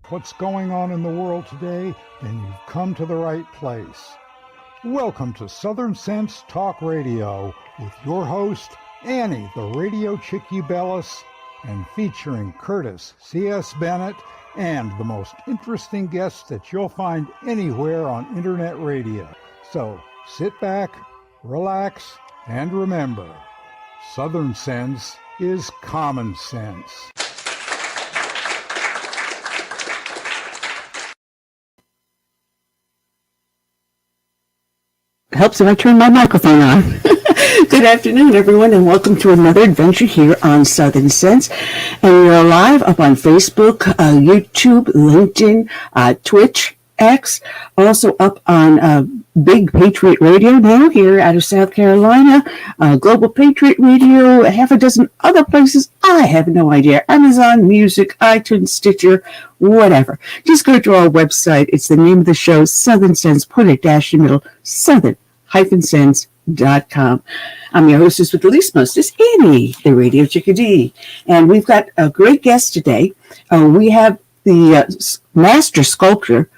what's going on in the world today, then you've come to the right place. Welcome to Southern Sense Talk Radio with your host, Annie, the Radio Chick-A-Dee, and featuring Curtis C.S. Bennett and the most interesting guests that you'll find anywhere on Internet radio. So sit back, relax, and remember, Southern Sense is common sense. Helps if I turn my microphone on. Good afternoon, everyone, and welcome to another adventure here on Southern Sense. And we are live up on Facebook, YouTube, LinkedIn, Twitch, X, also up on Big Patriot Radio now here out of South Carolina, Global Patriot Radio, a half a dozen other places. I have no idea. Amazon Music, iTunes, Stitcher, whatever. Just go to our website. It's the name of the show, Southern Sense, put a dash in the middle, southern-sense.com. I'm your hostess with the least mostest, Annie, the Radio Chick-A-Dee. And we've got a great guest today. We have the master sculptor,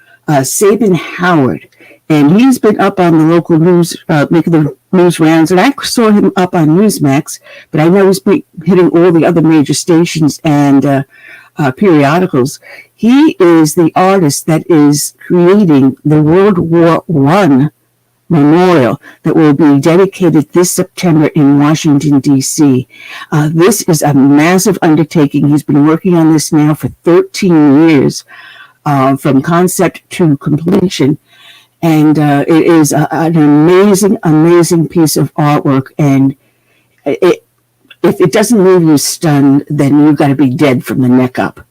Sabin Howard, and he's been up on the local news, making the news rounds, and I saw him up on Newsmax, but I know he's been hitting all the other major stations and periodicals. He is the artist that is creating the World War I memorial that will be dedicated this September in Washington, D.C. This is a massive undertaking. He's been working on this now for 13 years. From concept to completion. And it is an amazing, amazing piece of artwork. And if it doesn't leave you stunned, then you've got to be dead from the neck up.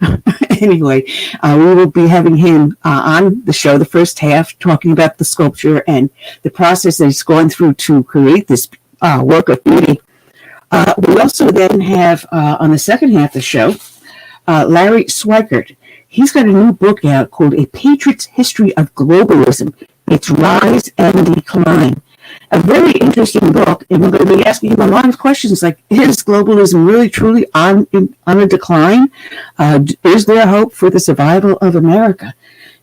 Anyway, we will be having him on the show, the first half, talking about the sculpture and the process that he's gone through to create this work of beauty. We also then have, on the second half of the show, Larry Schweikart. He's got a new book out called A Patriot's History of Globalism, Its Rise and Decline. A very interesting book, and we're going to be asking him a lot of questions like, is globalism really truly on a decline? Is there hope for the survival of America?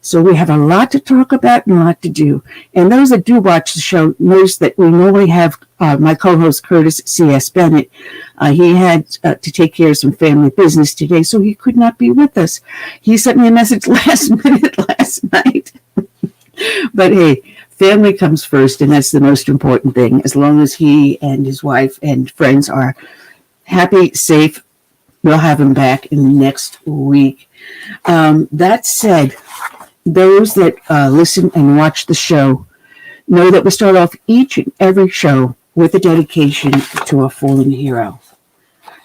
So we have a lot to talk about and a lot to do. And those that do watch the show notice that we normally have my co-host Curtis C.S. Bennett. He had to take care of some family business today, so he could not be with us. He sent me a message last night. But hey, family comes first, and that's the most important thing. As long as he and his wife and friends are happy, safe, we'll have him back in next week. That said, those that listen and watch the show know that we start off each and every show with a dedication to a fallen hero.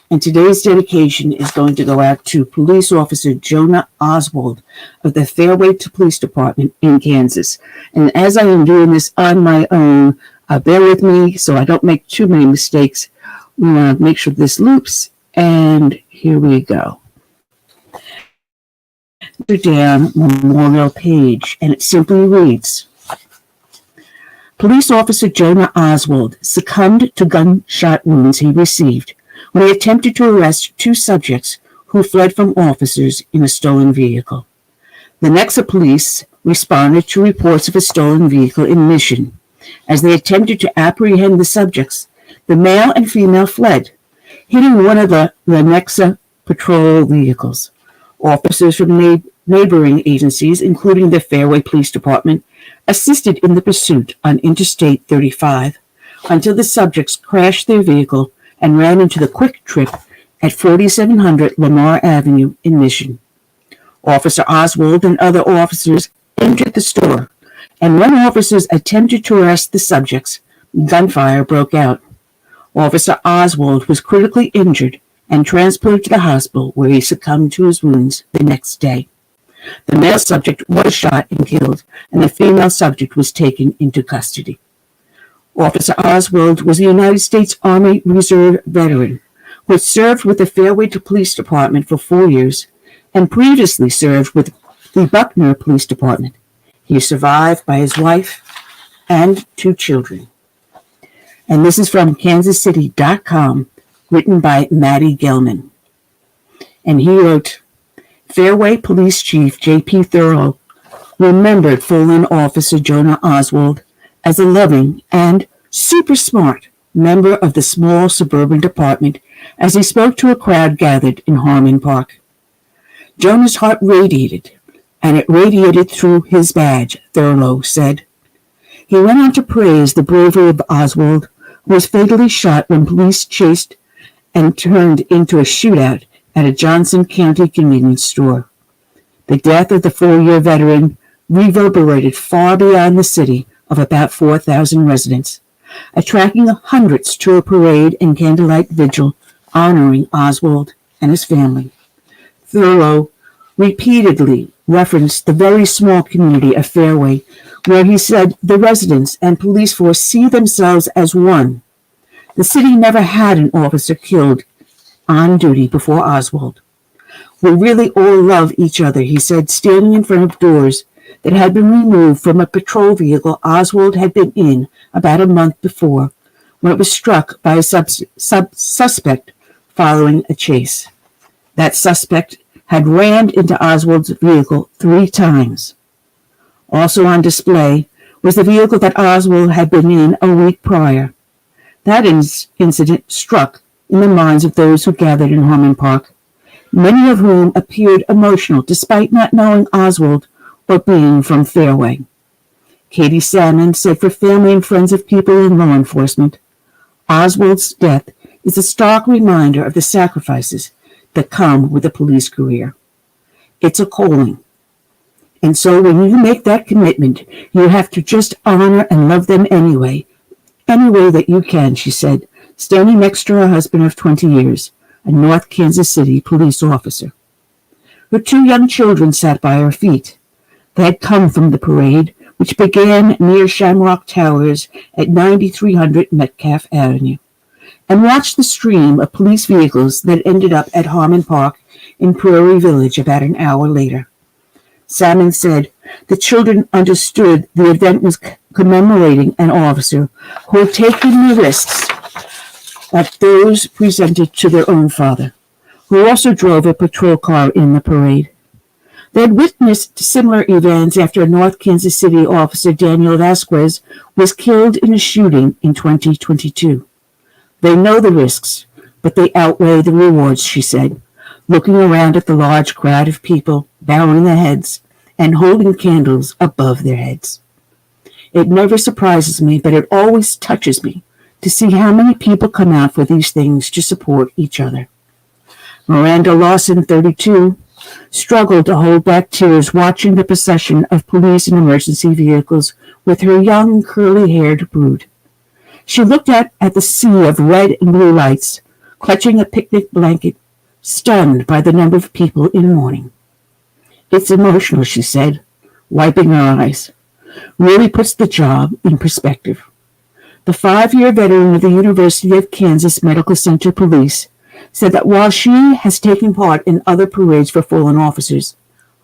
And today's dedication is going to go out to police officer Jonah Oswald of the Fairway Police Department in Kansas. And as I am doing this on my own, bear with me so I don't make too many mistakes. We want to make sure this loops, and here we go. Down memorial page, and it simply reads, Police officer Jonah Oswald succumbed to gunshot wounds he received when he attempted to arrest two subjects who fled from officers in a stolen vehicle. The Nexa police responded to reports of a stolen vehicle in Mission. As they attempted to apprehend the subjects, the male and female fled, hitting one of the Nexa patrol vehicles. Officers from neighboring agencies, including the Fairway Police Department, assisted in the pursuit on Interstate 35 until the subjects crashed their vehicle and ran into the Quick Trip at 4700 Lamar Avenue in Mission. Officer Oswald and other officers entered the store, and when officers attempted to arrest the subjects, gunfire broke out. Officer Oswald was critically injured and transported to the hospital, where he succumbed to his wounds the next day. The male subject was shot and killed, and the female subject was taken into custody. Officer Oswald was a United States Army Reserve veteran who had served with the Fairway Police Department for 4 years and previously served with the Buckner Police Department. He is survived by his wife and 2 children. And this is from kansascity.com, written by Maddie Gelman. And he wrote, Fairway Police Chief J.P. Thurlow remembered fallen officer Jonah Oswald as a loving and super smart member of the small suburban department as he spoke to a crowd gathered in Harmon Park. Jonah's heart radiated, and it radiated through his badge, Thurlow said. He went on to praise the bravery of Oswald, who was fatally shot when police chased and turned into a shootout at a Johnson County convenience store. The death of the 4-year veteran reverberated far beyond the city of about 4,000 residents, attracting hundreds to a parade and candlelight vigil honoring Oswald and his family. Thurlow repeatedly referenced the very small community of Fairway, where he said the residents and police force see themselves as one. The city never had an officer killed on duty before Oswald. We really all love each other, he said, standing in front of doors that had been removed from a patrol vehicle Oswald had been in about a month before, when it was struck by a suspect following a chase. That suspect had rammed into Oswald's vehicle 3 times. Also on display was the vehicle that Oswald had been in a week prior. That incident struck in the minds of those who gathered in Harmon Park, many of whom appeared emotional despite not knowing Oswald or being from Fairway. Katie Salmon said for family and friends of people in law enforcement, Oswald's death is a stark reminder of the sacrifices that come with a police career. It's a calling. And so when you make that commitment, you have to just honor and love them anyway, any way that you can, she said, standing next to her husband of 20 years, a North Kansas City police officer. Her 2 young children sat by her feet. They had come from the parade, which began near Shamrock Towers at 9300 Metcalf Avenue, and watched the stream of police vehicles that ended up at Harmon Park in Prairie Village about an hour later. Salmon said the children understood the event was commemorating an officer who had taken the risks like those presented to their own father, who also drove a patrol car in the parade. They had witnessed similar events after North Kansas City officer Daniel Vasquez was killed in a shooting in 2022. They know the risks, but they outweigh the rewards, she said, looking around at the large crowd of people bowing their heads and holding candles above their heads. It never surprises me, but it always touches me to see how many people come out for these things to support each other. Miranda Lawson, 32, struggled to hold back tears watching the procession of police and emergency vehicles with her young, curly-haired brood. She looked at the sea of red and blue lights, clutching a picnic blanket, stunned by the number of people in mourning. It's emotional, she said, wiping her eyes. Really puts the job in perspective. The 5-year veteran of the University of Kansas Medical Center Police said that while she has taken part in other parades for fallen officers,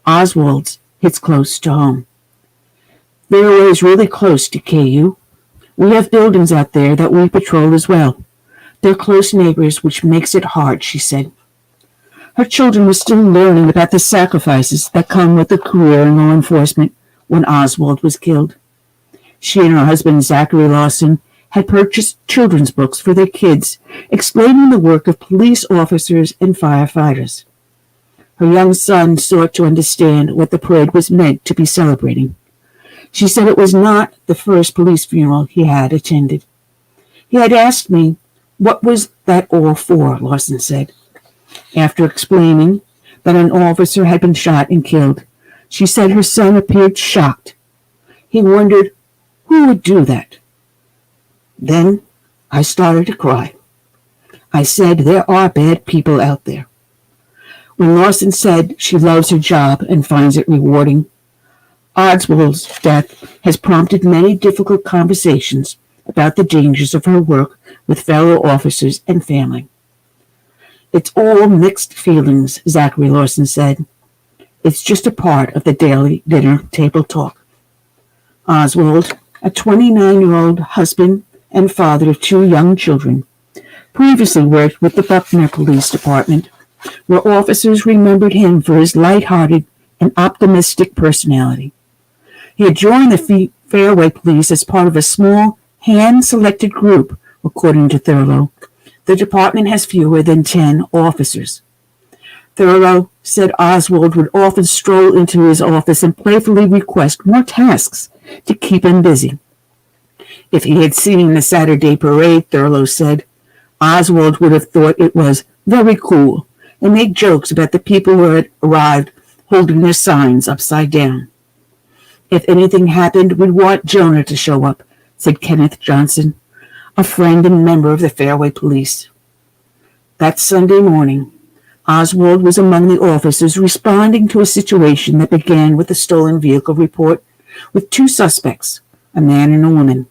Oswald's hits close to home. Fairway is really close to KU. We have buildings out there that we patrol as well. They're close neighbors, which makes it hard, she said. Her children were still learning about the sacrifices that come with a career in law enforcement when Oswald was killed. She and her husband, Zachary Lawson, had purchased children's books for their kids, explaining the work of police officers and firefighters. Her young son sought to understand what the parade was meant to be celebrating. She said it was not the first police funeral he had attended. He had asked me, what was that all for, Lawson said. After explaining that an officer had been shot and killed, she said her son appeared shocked. He wondered who would do that. Then I started to cry. I said there are bad people out there. When Lawson said she loves her job and finds it rewarding, Oswald's death has prompted many difficult conversations about the dangers of her work with fellow officers and family. It's all mixed feelings, Zachary Lawson said. It's just a part of the daily dinner table talk. Oswald, a 29-year-old husband and father of 2 young children, previously worked with the Buckner Police Department where officers remembered him for his light-hearted and optimistic personality. He had joined the Fairway police as part of a small, hand-selected group, according to Thurlow. The department has fewer than 10 officers. Thurlow said Oswald would often stroll into his office and playfully request more tasks to keep him busy. If he had seen the Saturday parade, Thurlow said, Oswald would have thought it was very cool and made jokes about the people who had arrived holding their signs upside down. If anything happened, we'd want Jonah to show up, said Kenneth Johnson, a friend and member of the Fairway police. That Sunday morning, Oswald was among the officers responding to a situation that began with a stolen vehicle report with 2 suspects, a man and a woman.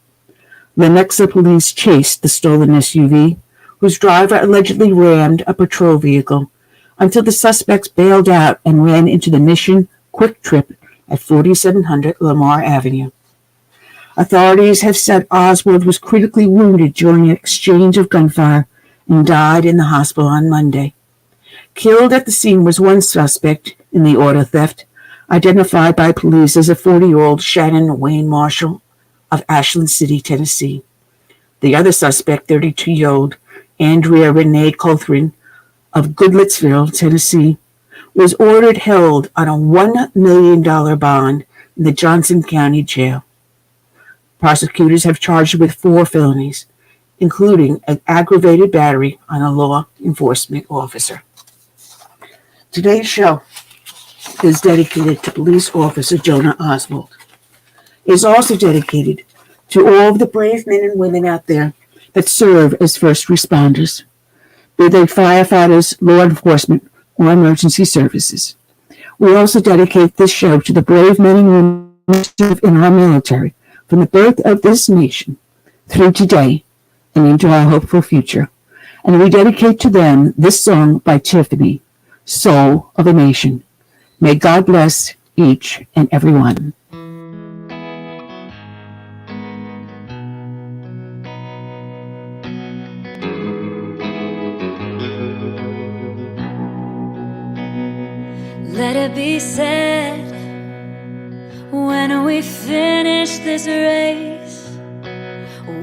Lenexa police chased the stolen SUV, whose driver allegedly rammed a patrol vehicle, until the suspects bailed out and ran into the Mission Quick Trip at 4700 Lamar Avenue. Authorities have said Oswald was critically wounded during an exchange of gunfire and died in the hospital on Monday. Killed at the scene was one suspect in the auto theft, identified by police as a 40-year-old Shannon Wayne Marshall of Ashland City, Tennessee. The other suspect, 32-year-old Andrea Renee Cothran of Goodlettsville, Tennessee, was ordered held on a $1 million bond in the Johnson County Jail. Prosecutors have charged him with 4 felonies, including an aggravated battery on a law enforcement officer. Today's show is dedicated to police officer Jonah Oswald. It is also dedicated to all of the brave men and women out there that serve as first responders, be they firefighters, law enforcement, or emergency services. We also dedicate this show to the brave men and women who serve in our military from the birth of this nation through today and into our hopeful future. And we dedicate to them this song by Tiffany, Soul of a Nation. May God bless each and every one. Let it be said, when we finish this race,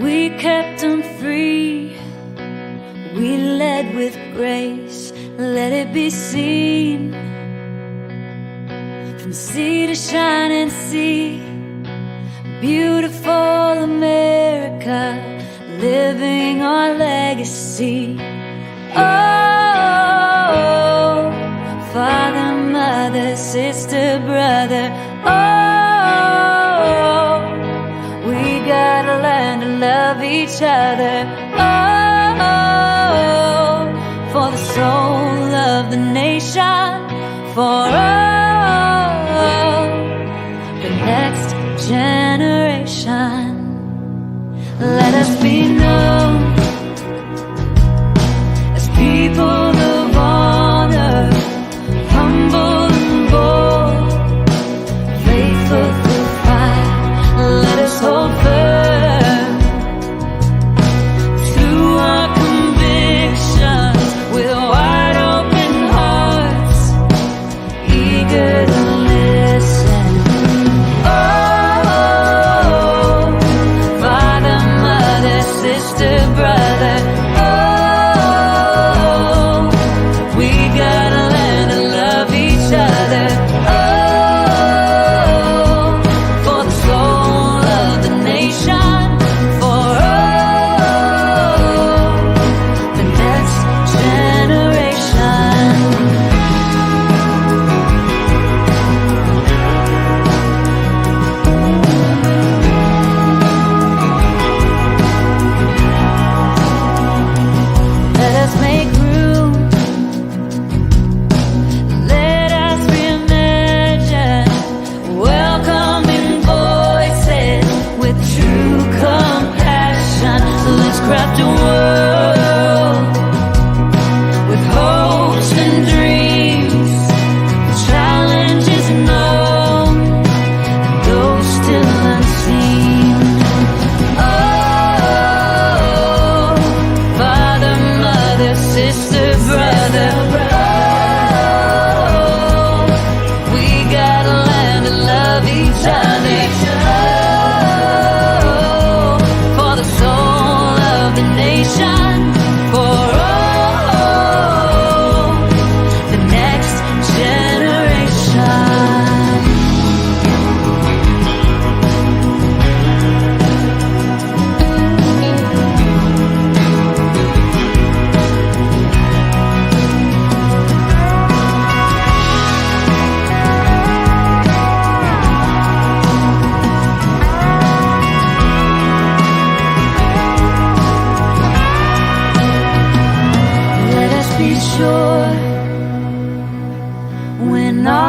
we kept them free, we led with grace. Let it be seen, from sea to shining sea, beautiful America, living our legacy. Oh, Father, Mother, Sister, Brother, oh, we gotta learn to love each other. Oh, for the soul of the nation, for the next generation. Let us be known as people of honor, humble and bold, faithful through fire. Let us hold firm to our convictions with wide open hearts, eager to listen. Oh, Father, Mother, Sister, Brother, oh, we gotta learn to love each other. Oh, for the soul of the nation, for the next generation. Let us make room. Let us reimagine, welcoming voices with true compassion. Let's craft a world with hopes and dreams, the challenges known and those still unseen. Oh, Father, Mother, Sister, Brother,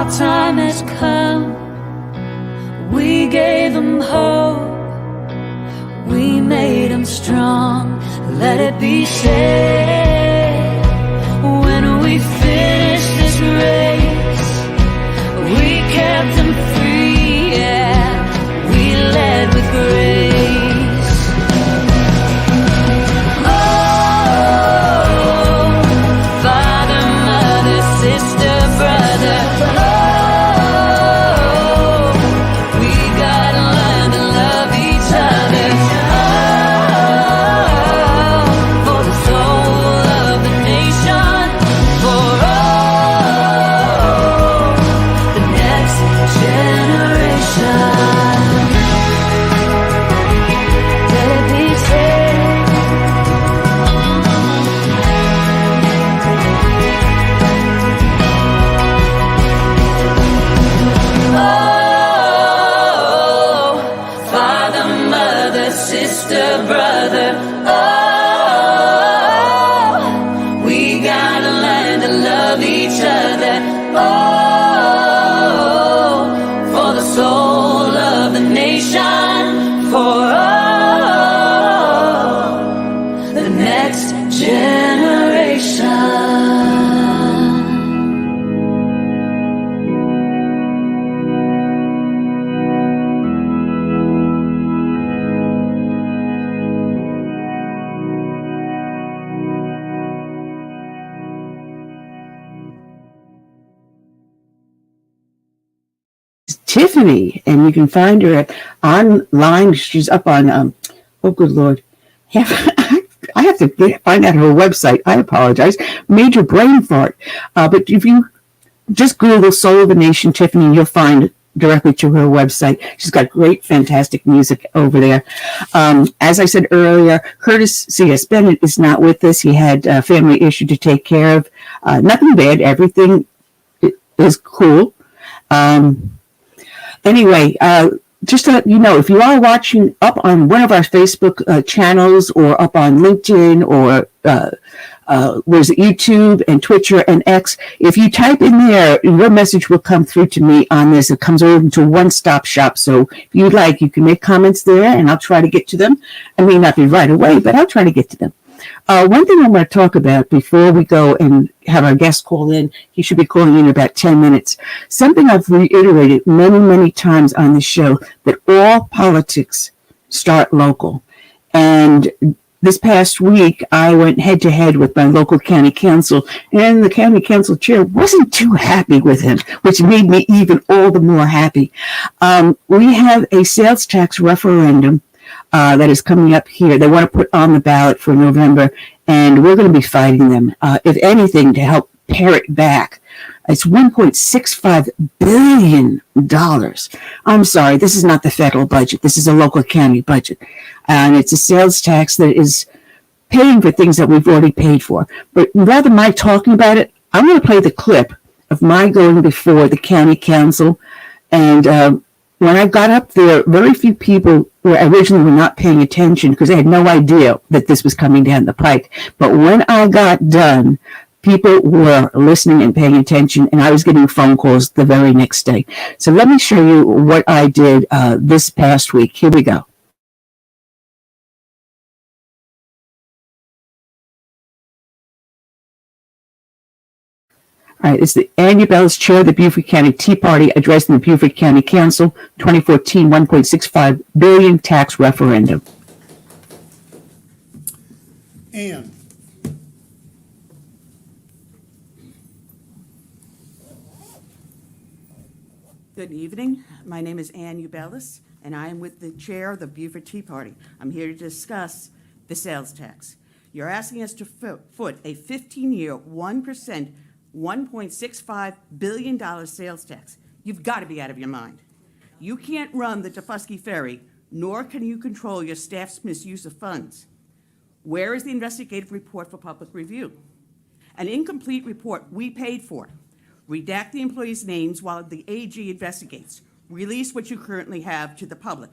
our time has come. We gave them hope. We made them strong. Let it be said, when we finish this race, we kept them free, yeah. We led with grace. Oh, father, mother, sister, brother. Oh, we gotta learn to love each other. Oh, for the soul of the nation. For all the next generation. Let it be said. Oh, father, mother, sister, brother. Oh, we gotta learn to love each other. Oh, for the soul of the nation. For all the next generation. Tiffany, and you can find her online. She's up on, oh, good Lord. I have to find out her website. I apologize. Major brain fart. But if you just Google Soul of the Nation Tiffany, you'll find directly to her website. She's got great, fantastic music over there. As I said earlier, Curtis C.S. Bennett is not with us. He had a family issue to take care of. Nothing bad. Everything is cool. Anyway, just to let you know, if you are watching up on one of our Facebook channels or up on LinkedIn or where's it, YouTube and Twitter and X, if you type in there, your message will come through to me on this. It comes over to one-stop shop. So if you'd like, you can make comments there and I'll try to get to them. I may not be right away, but I'll try to get to them. One thing I want to talk about before we go and have our guest call in, he should be calling in about 10 minutes. Something I've reiterated many, many times on the show, that all politics start local. And this past week, I went head to head with my local county council, and the county council chair wasn't too happy with him, which made me even all the more happy. We have a sales tax referendum that is coming up here. They want to put on the ballot for November, and we're going to be fighting them, if anything, to help pare it back. It's $1.65 billion. I'm sorry, this is not the federal budget. This is a local county budget. And it's a sales tax that is paying for things that we've already paid for. But rather than my talking about it, I'm going to play the clip of my going before the county council. And when I got up there, very few people originally were not paying attention because they had no idea that this was coming down the pike. But when I got done, people were listening and paying attention, and I was getting phone calls the very next day. So let me show you what I did this past week. Here we go. All right, it's the Ann Ubelis, chair of the Beaufort County Tea Party, addressing the Beaufort County Council 2014 $1.65 billion tax referendum. Ann. Good evening. My name is Ann Ubelis, and I am with the chair of the Beaufort Tea Party. I'm here to discuss the sales tax. You're asking us to foot a 15-year, 1%, $1.65 billion sales tax. You've got to be out of your mind. You can't run the Tefusky Ferry, nor can you control your staff's misuse of funds. Where is the investigative report for public review? An incomplete report we paid for. Redact the employees' names while the AG investigates. Release what you currently have to the public.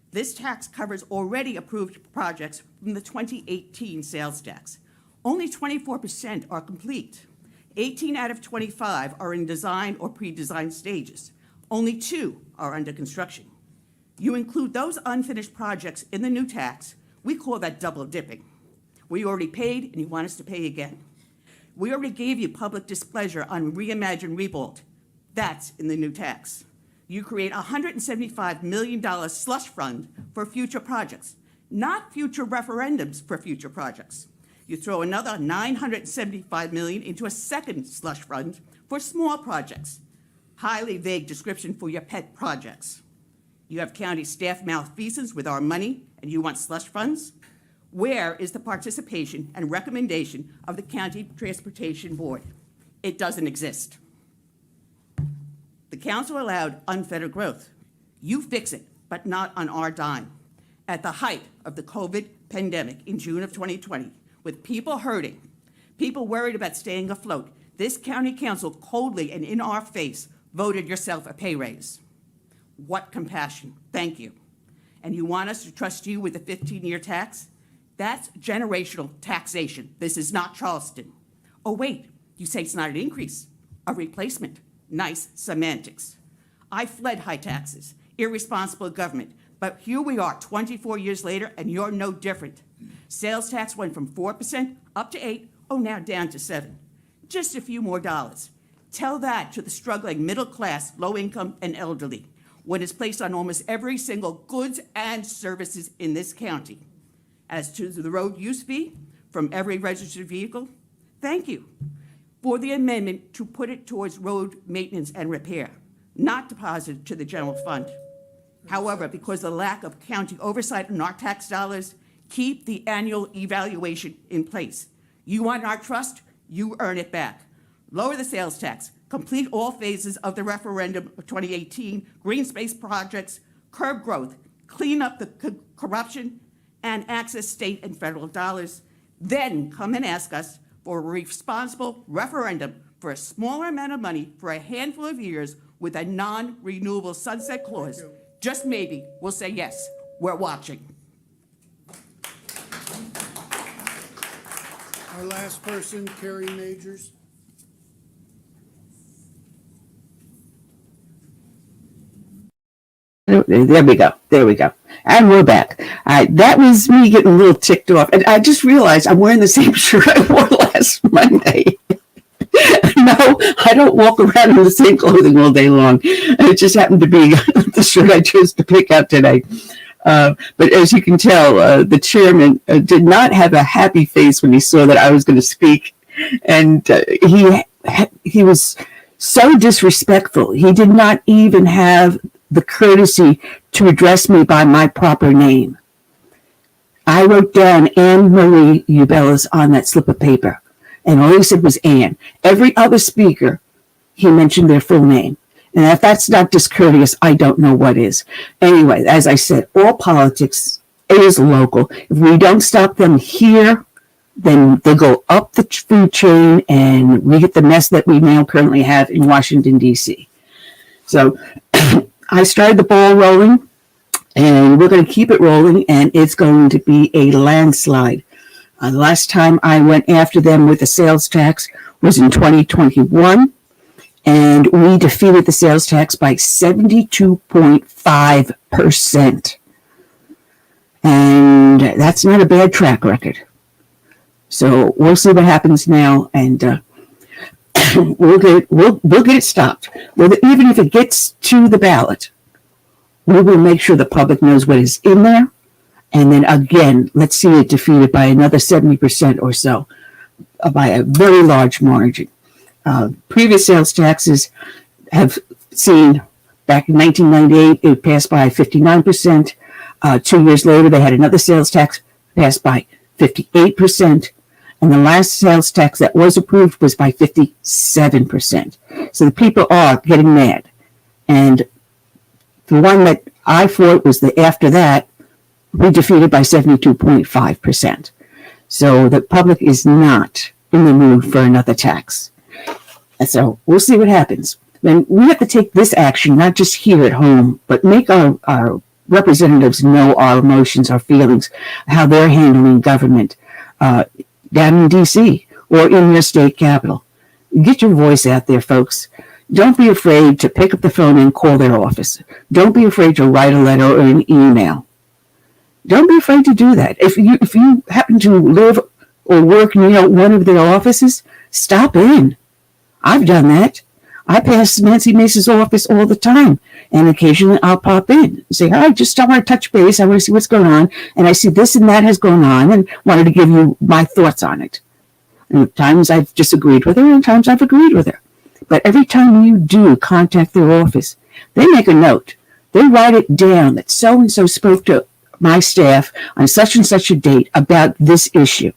This tax covers already approved projects from the 2018 sales tax. Only 24% are complete. 18 out of 25 are in design or pre-design stages. Only 2 are under construction. You include those unfinished projects in the new tax, we call that double dipping. We already paid and you want us to pay again. We already gave you public displeasure on Reimagine Rebuild. That's in the new tax. You create a $175 million slush fund for future projects, not future referendums for future projects. You throw another $975 million into a second slush fund for small projects. Highly vague description for your pet projects. You have county staff malfeasance with our money and you want slush funds? Where is the participation and recommendation of the County Transportation Board? It doesn't exist. The council allowed unfettered growth. You fix it, but not on our dime. At the height of the COVID pandemic in June of 2020, with people hurting, people worried about staying afloat, this county council coldly and in our face voted yourself a pay raise. What compassion, thank you. And you want us to trust you with a 15-year tax? That's generational taxation. This is not Charleston. Oh wait, you say it's not an increase, a replacement. Nice semantics. I fled high taxes, irresponsible government, but here we are 24 years later and you're no different. Sales tax went from 4% up to 8%, oh now down to 7%. Just a few more dollars. Tell that to the struggling middle class, low income, and elderly, when it's placed on almost every single goods and services in this county. As to the road use fee from every registered vehicle, thank you for the amendment to put it towards road maintenance and repair, not deposited to the general fund. However, because of the lack of county oversight on our tax dollars, keep the annual evaluation in place. You want our trust, you earn it back. Lower the sales tax, complete all phases of the referendum of 2018, green space projects, curb growth, clean up the corruption, and access state and federal dollars. Then come and ask us for a responsible referendum for a smaller amount of money for a handful of years with a non-renewable sunset clause. Just maybe we'll say yes. We're watching. Our last person, Carrie Majors. There we go. There we go. And we're back. That was me getting a little ticked off. And I just realized I'm wearing the same shirt I wore last Monday. No, I don't walk around in the same clothing all day long. It just happened to be the shirt I chose to pick out today. But as you can tell, the chairman did not have a happy face when he saw that I was going to speak. And he was so disrespectful. He did not even have the courtesy to address me by my proper name. I wrote down Anne Marie Ubelis on that slip of paper, and all he said was Anne. Every other speaker, he mentioned their full name. And if that's not discourteous, I don't know what is. Anyway, as I said, all politics is local. If we don't stop them here, then they go up the food chain, and we get the mess that we now currently have in Washington, D.C. So I started the ball rolling, and we're going to keep it rolling, and it's going to be a landslide. The last time I went after them with the sales tax was in 2021, and we defeated the sales tax by 72.5%. And that's not a bad track record. So we'll see what happens now, and we'll get it stopped. Well, even if it gets to the ballot, we will make sure the public knows what is in there. And then again, let's see it defeated by another 70% or so, by a very large margin. Previous sales taxes have seen, back in 1998, it passed by 59%. 2 years later, they had another sales tax passed by 58%. And the last sales tax that was approved was by 57%. So the people are getting mad. And the one that I fought was the after that, we defeated by 72.5%. So the public is not in the mood for another tax. And so we'll see what happens. Then we have to take this action, not just here at home, but make our representatives know our emotions, our feelings, how they're handling government down in D.C. or in your state capital. Get your voice out there, folks. Don't be afraid to pick up the phone and call their office. Don't be afraid to write a letter or an email. Don't be afraid to do that. If you happen to live or work near one of their offices, stop in. I've done that. I pass Nancy Mace's office all the time, and occasionally I'll pop in and say, "Hi, just I want to touch base. I want to see what's going on, and I see this and that has gone on, and wanted to give you my thoughts on it." And at times I've disagreed with her, and at times I've agreed with her. But every time you do contact their office, they make a note. They write it down that so-and-so spoke to my staff on such and such a date about this issue.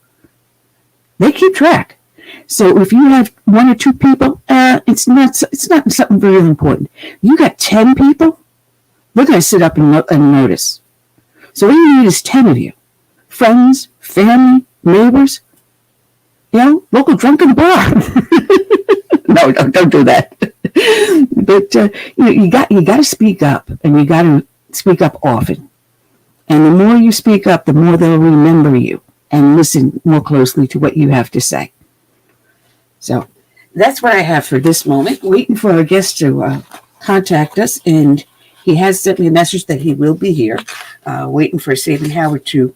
They keep track. So if you have one or two people, it's not something very important. You got 10 people, they're going to sit up and notice. So all you need is 10 of you. Friends, family, neighbors, local drunk in the bar. No, don't do that. But you got to speak up, and you got to speak up often. And the more you speak up, the more they'll remember you and listen more closely to what you have to say. So that's what I have for this moment. Waiting for our guest to contact us, and he has sent me a message that he will be here. Waiting for Sabin Howard to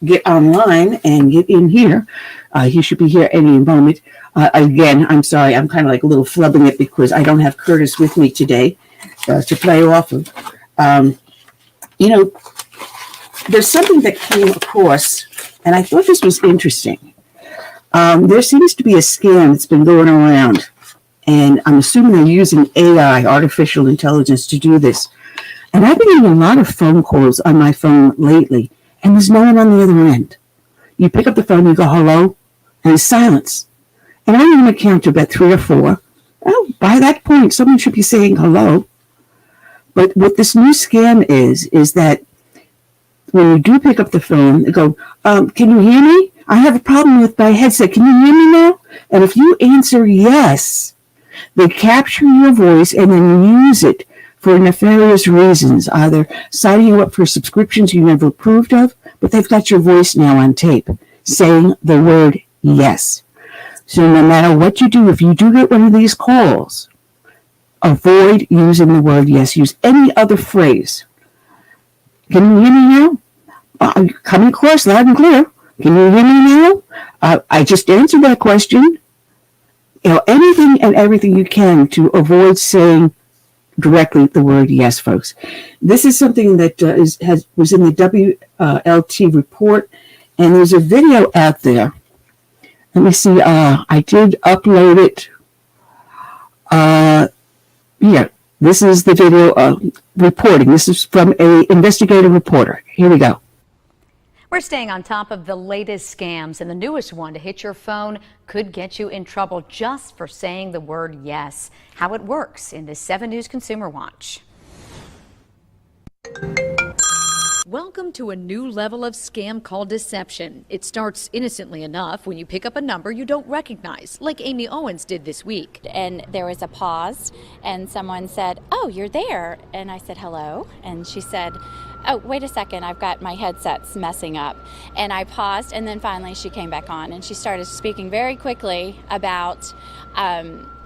get online and get in here. He should be here any moment. Again, I'm sorry, I'm kind of like a little flubbing it because I don't have Curtis with me today to play off of. There's something that came across, and I thought this was interesting. There seems to be a scam that's been going around, and I'm assuming they're using AI, artificial intelligence, to do this. And I've been getting a lot of phone calls on my phone lately, and there's no one on the other end. You pick up the phone, you go, hello, and it's silence. And I'm going to count to about 3 or 4. Well, by that point, someone should be saying hello. But what this new scam is that when you do pick up the phone, they go, can you hear me? I have a problem with my headset. Can you hear me now? And if you answer yes, they capture your voice and then use it for nefarious reasons, either signing you up for subscriptions you never approved of, but they've got your voice now on tape saying the word yes. So no matter what you do, if you do get one of these calls, avoid using the word yes. Use any other phrase. Can you hear me now? Coming across loud and clear. Can you hear me now? I just answered that question. Anything and everything you can to avoid saying directly the word yes, folks. This is something that was in the WLT report, and there's a video out there. Let me see. I did upload it. This is the video reporting. This is from an investigative reporter. Here we go. We're staying on top of the latest scams, and the newest one to hit your phone could get you in trouble just for saying the word yes. How it works in this 7 News Consumer Watch. Welcome to a new level of scam called deception. It starts innocently enough when you pick up a number you don't recognize, like Amy Owens did this week. And there was a pause, and someone said, "Oh, you're there." And I said, "Hello." And she said, "Oh, wait a second, I've got my headsets messing up." And I paused, and then finally she came back on, and she started speaking very quickly about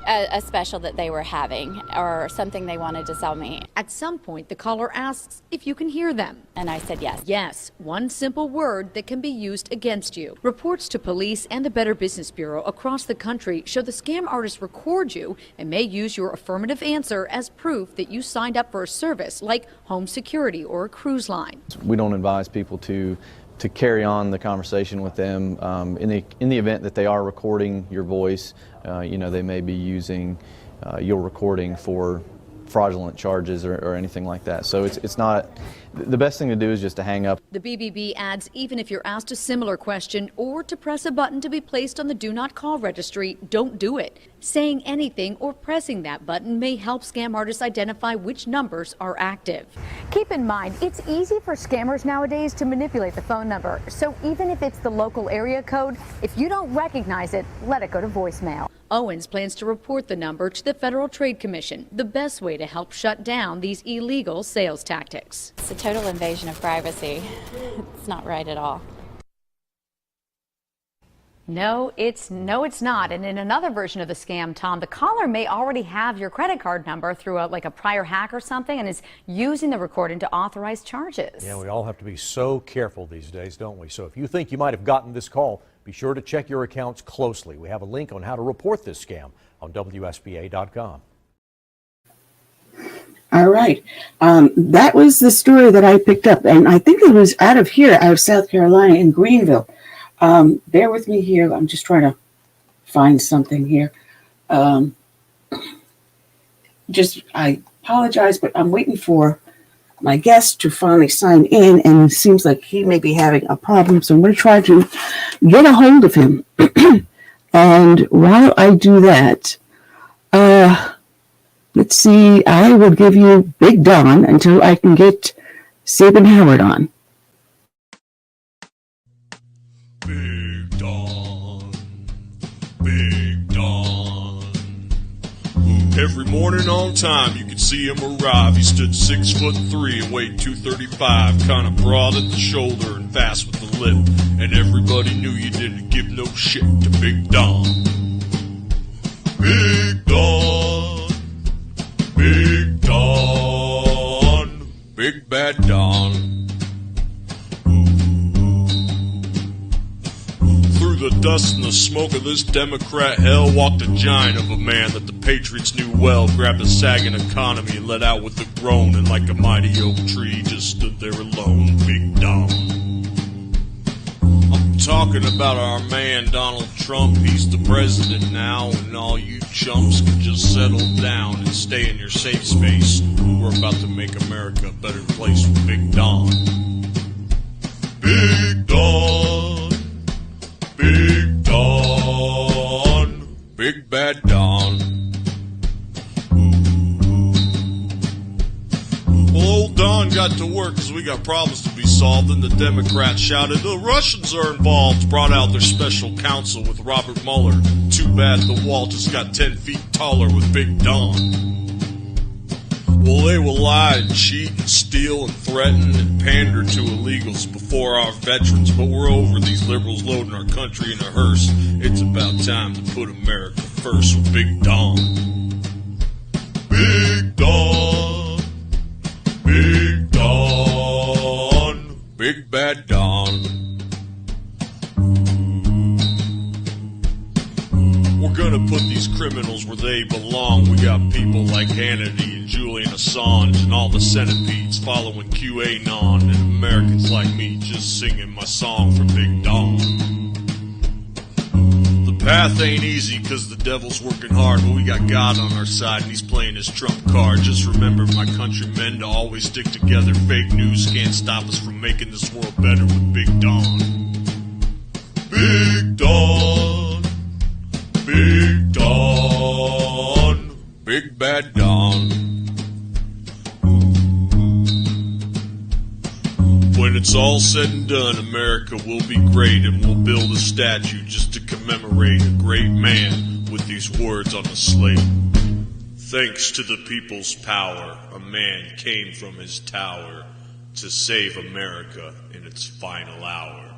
a special that they were having or something they wanted to sell me. At some point, the caller asks if you can hear them. And I said yes. Yes, one simple word that can be used against you. Reports to police and the Better Business Bureau across the country show the scam artists record you and may use your affirmative answer as proof that you signed up for a service like home security or a cruise line. We don't advise people to carry on the conversation with them in the event that they are recording your voice. They may be using your recording for fraudulent charges or anything like that. So it's not, the best thing to do is just to hang up. The BBB adds even if you're asked a similar question or to press a button to be placed on the Do Not Call registry, don't do it. Saying anything or pressing that button may help scam artists identify which numbers are active. Keep in mind, it's easy for scammers nowadays to manipulate the phone number. So even if it's the local area code, if you don't recognize it, let it go to voicemail. Owens plans to report the number to the Federal Trade Commission, the best way to help shut down these illegal sales tactics. It's a total invasion of privacy. It's not right at all. No, it's not. And in another version of the scam, Tom, the caller may already have your credit card number through a prior hack or something and is using the recording to authorize charges. Yeah, we all have to be so careful these days, don't we? So if you think you might have gotten this call, be sure to check your accounts closely. We have a link on how to report this scam on WSBA.com. All right. That was the story that I picked up, and I think it was out of South Carolina in Greenville. Bear with me here. I'm just trying to find something here. I apologize, but I'm waiting for my guest to finally sign in, and it seems like he may be having a problem, so I'm going to try to get a hold of him. And while I do that, let's see, I will give you Big Don until I can get Sabin Howard on. Big Don, Big Don. Every morning on time, you could see him arrive. He stood 6'3" and weighed 235, kind of broad at the shoulder and fast with the lip. And everybody knew you didn't give no shit to Big Don. Big Don, Big Don, Big Bad Don. Through the dust and the smoke of this Democrat hell walked a giant of a man that the Patriots knew well, grabbed a sagging economy and let out with a groan, and like a mighty oak tree just stood there alone, Big Don. I'm talking about our man Donald Trump. He's the president now, and all you chumps can just settle down and stay in your safe space. We're about to make America a better place with Big Don. Big Don, Big Don, Big Bad Don. Well, old Don got to work because we got problems to be solved, and the Democrats shouted, "The Russians are involved," brought out their special counsel with Robert Mueller. Too bad the wall just got 10 feet taller with Big Don. Well, they will lie and cheat and steal and threaten and pander to illegals before our veterans, but we're over these liberals loading our country in a hearse. It's about time to put America first with Big Don. Big Don, Big Don, Big Bad Don. We're gonna put these criminals where they belong. We got people like Hannity and Julian Assange and all the centipedes following QAnon, and Americans like me just singing my song for Big Don. The path ain't easy cause the devil's working hard, but we got God on our side and he's playing his trump card. Just remember, my countrymen, to always stick together. Fake news can't stop us from making this world better with Big Don. Big Don, Big Don, Big Bad Don. When it's all said and done, America will be great, and we'll build a statue just to commemorate a great man with these words on the slate. Thanks to the people's power, a man came from his tower to save America in its final hour.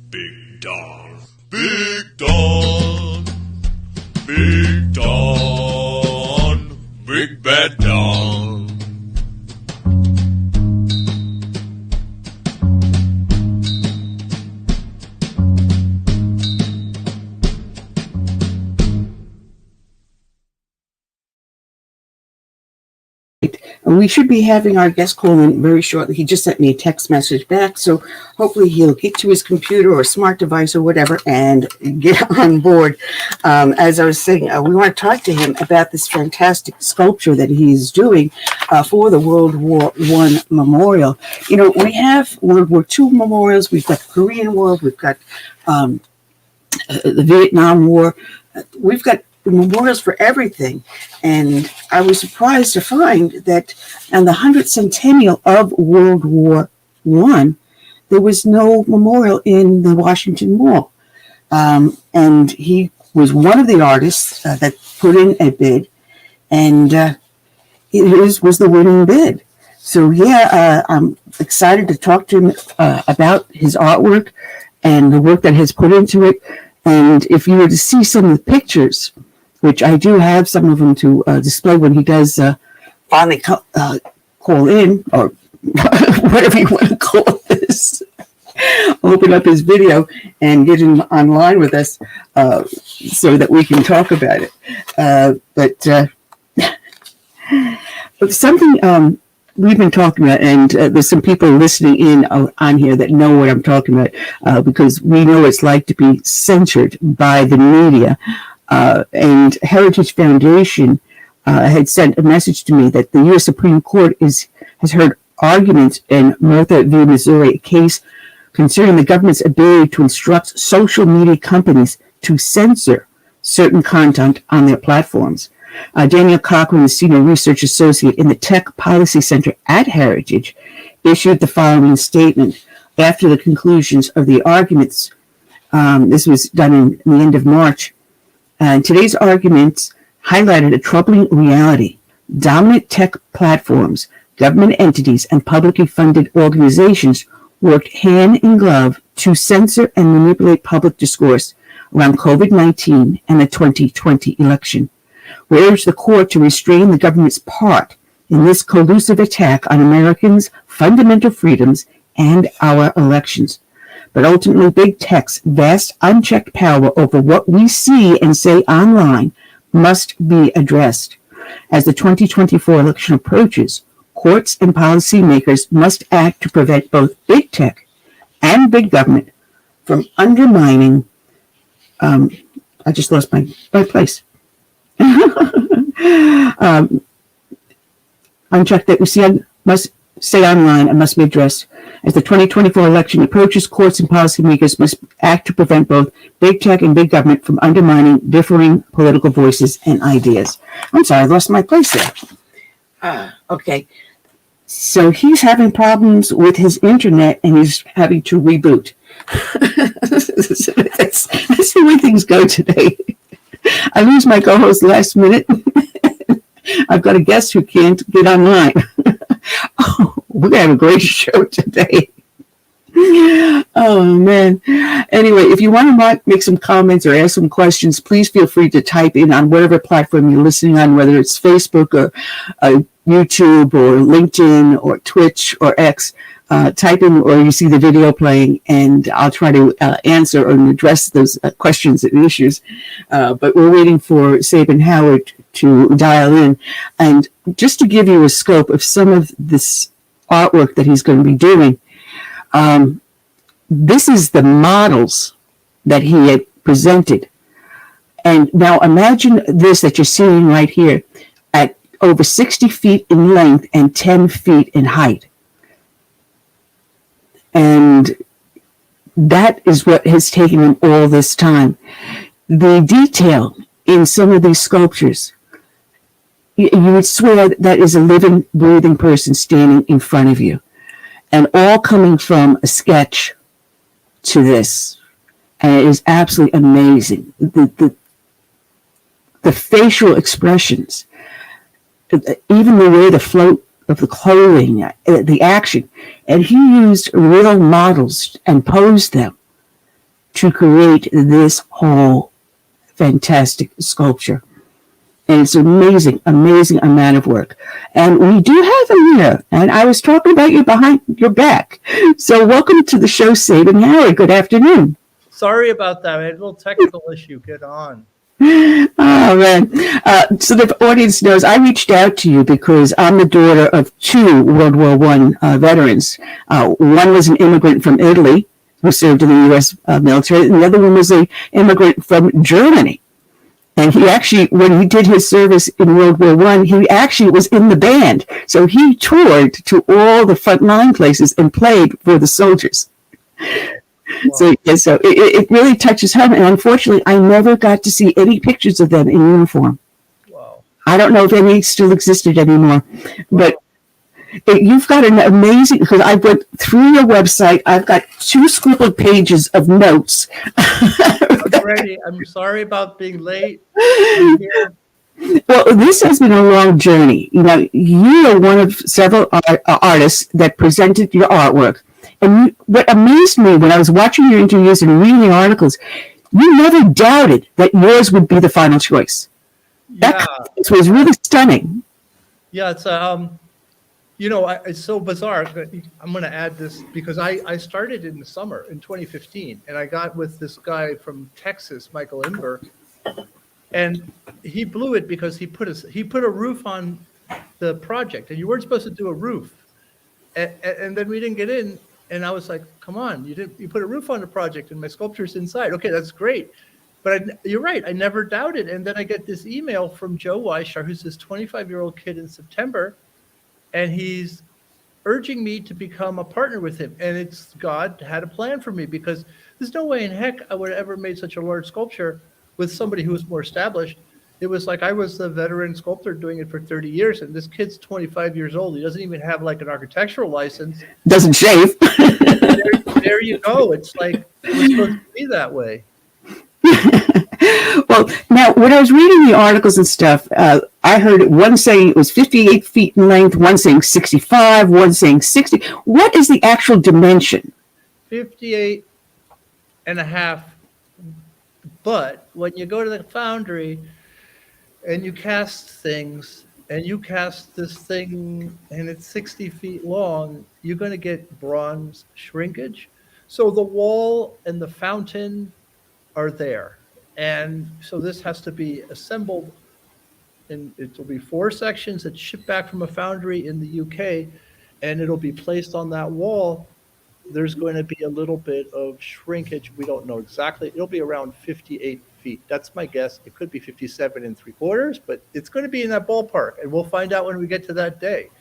Big Don. Big Don, Big Don, Big Bad Don. We should be having our guest call in very shortly. He just sent me a text message back, so hopefully he'll get to his computer or smart device or whatever and get on board. As I was saying, we want to talk to him about this fantastic sculpture that he's doing for the World War I Memorial. You know, we have World War II memorials, we've got the Korean War, we've got the Vietnam War, we've got memorials for everything. And I was surprised to find that on the 100th centennial of World War I, there was no memorial in the Washington Mall. And he was one of the artists that put in a bid, and it was the winning bid. So yeah, I'm excited to talk to him about his artwork and the work that has put into it. And if you were to see some of the pictures, which I do have some of them to display when he does finally call in, or whatever you want to call this, open up his video and get him online with us so that we can talk about it. But something we've been talking about, and there's some people listening in on here that know what I'm talking about, because we know what it's like to be censored by the media. And Heritage Foundation had sent a message to me that the U.S. Supreme Court has heard arguments in Murtha v. Missouri, a case concerning the government's ability to instruct social media companies to censor certain content on their platforms. Daniel Cochran, the Senior Research Associate in the Tech Policy Center at Heritage, issued the following statement after the conclusions of the arguments. This was done in the end of March. Today's arguments highlighted a troubling reality. Dominant tech platforms, government entities, and publicly funded organizations worked hand in glove to censor and manipulate public discourse around COVID-19 and the 2020 election. We urge the court to restrain the government's part in this collusive attack on Americans' fundamental freedoms and our elections. But ultimately, big tech's vast unchecked power over what we see and say online must be addressed. As the 2024 election approaches, courts and policymakers must act to prevent both big tech and big government from undermining. I just lost my place. Unchecked that we see must stay online and must be addressed. As the 2024 election approaches, courts and policymakers must act to prevent both big tech and big government from undermining differing political voices and ideas. I'm sorry, I lost my place there. Okay. So he's having problems with his internet and he's having to reboot. That's the way things go today. I lose my co-host last minute. I've got a guest who can't get online. Oh, we're going to have a great show today. Oh, man. Anyway, if you want to make some comments or ask some questions, please feel free to type in on whatever platform you're listening on, whether it's Facebook or YouTube or LinkedIn or Twitch or X. Type in or you see the video playing, and I'll try to answer or address those questions and issues. But we're waiting for Sabin Howard to dial in. And just to give you a scope of some of this artwork that he's going to be doing, this is the models that he had presented. And now imagine this that you're seeing right here at over 60 feet in length and 10 feet in height. And that is what has taken him all this time. The detail in some of these sculptures, you would swear that is a living, breathing person standing in front of you. And all coming from a sketch to this. And it is absolutely amazing. The facial expressions, even the way the float of the clothing, the action. And he used real models and posed them to create this whole fantastic sculpture. And it's amazing, amazing amount of work. And we do have him here. And I was talking about you behind your back. So welcome to the show, Sabin Howard. Good afternoon. Sorry about that. I had a little technical issue. Get on. Oh, man. So the audience knows I reached out to you because I'm the daughter of two World War I veterans. One was an immigrant from Italy who served in the U.S. Military, and the other one was an immigrant from Germany. And he actually, when he did his service in World War I, he actually was in the band. So he toured to all the frontline places and played for the soldiers. Wow. So it really touches home. And unfortunately, I never got to see any pictures of them in uniform. Wow. I don't know if any still existed anymore. Wow. But you've got an amazing, because I went through your website. I've got 2 scribbled pages of notes. I'm ready. I'm sorry about being late. Well, this has been a long journey. You know, you are one of several artists that presented your artwork. And what amazed me when I was watching your interviews and reading the articles, You never doubted that yours would be the final choice. That confidence was really stunning. Yeah, it's it's so bizarre. I'm going to add this because I started in the summer in 2015, and I got with this guy from Texas, Michael Inber, and he blew it because he put a roof on the project, and you weren't supposed to do a roof, and then we didn't get in, and I was like, come on, you put a roof on the project, and my sculpture's inside. Okay, that's great. But you're right. I never doubted. And then I get this email from Joe Weishar, who's this 25-year-old kid in September, and he's urging me to become a partner with him. And it's God had a plan for me because there's no way in heck I would have ever made such a large sculpture with somebody who was more established. It was like I was the veteran sculptor doing it for 30 years, and this kid's 25 years old. He doesn't even have like an architectural license. Doesn't shave. There you go. It's like it was supposed to be that way. Well, now, when I was reading the articles and stuff, I heard one saying it was 58 feet in length, one saying 65, one saying 60. What is the actual dimension? 58 and a half. But when you go to the foundry and you cast things, and you cast this thing and it's 60 feet long, you're going to get bronze shrinkage. So the wall and the fountain are there. And so this has to be assembled, and it will be 4 sections that ship back from a foundry in the UK, and it'll be placed on that wall. There's going to be a little bit of shrinkage. We don't know exactly. It'll be around 58 feet. That's my guess. It could be 57 3/4, but it's going to be in that ballpark, and we'll find out when we get to that day.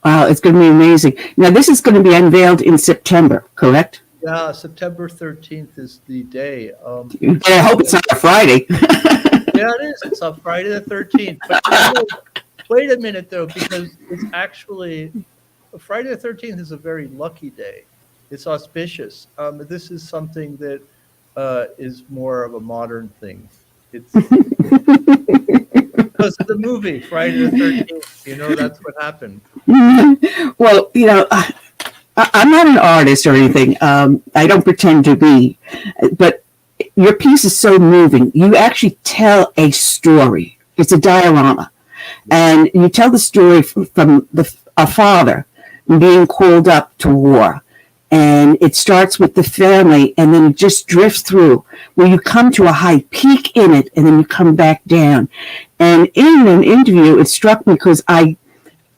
Wow, it's going to be amazing. Now, this is going to be unveiled in September, correct? Yeah, September 13th is the day. I hope it's not a Friday. Yeah, it is. It's on Friday the 13th. But wait a minute, though, because it's actually Friday the 13th is a very lucky day. It's auspicious. This is something that is more of a modern thing. It's because of the movie Friday the 13th. You know, that's what happened. Well, I'm not an artist or anything. I don't pretend to be, but your piece is so moving. You actually tell a story. It's a diorama, and you tell the story from a father being called up to war, and it starts with the family, and then it just drifts through where you come to a high peak in it, and then you come back down. And in an interview, it struck me because I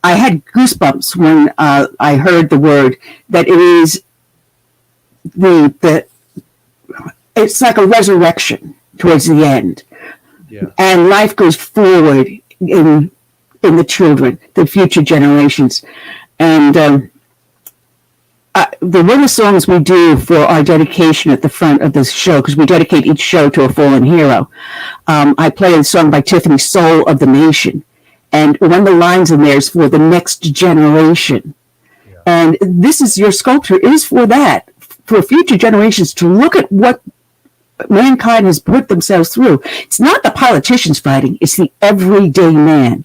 had goosebumps when I heard the word that it is it's like a resurrection towards the end. Yeah. And life goes forward in the children, the future generations. And one of the songs we do for our dedication at the front of this show, because we dedicate each show to a fallen hero, I play a song by Tiffany, Soul of the Nation. And one of the lines in there is for the next generation. Yeah. And this is, your sculpture is for that, for future generations to look at what mankind has put themselves through. It's not the politicians fighting, it's the everyday man.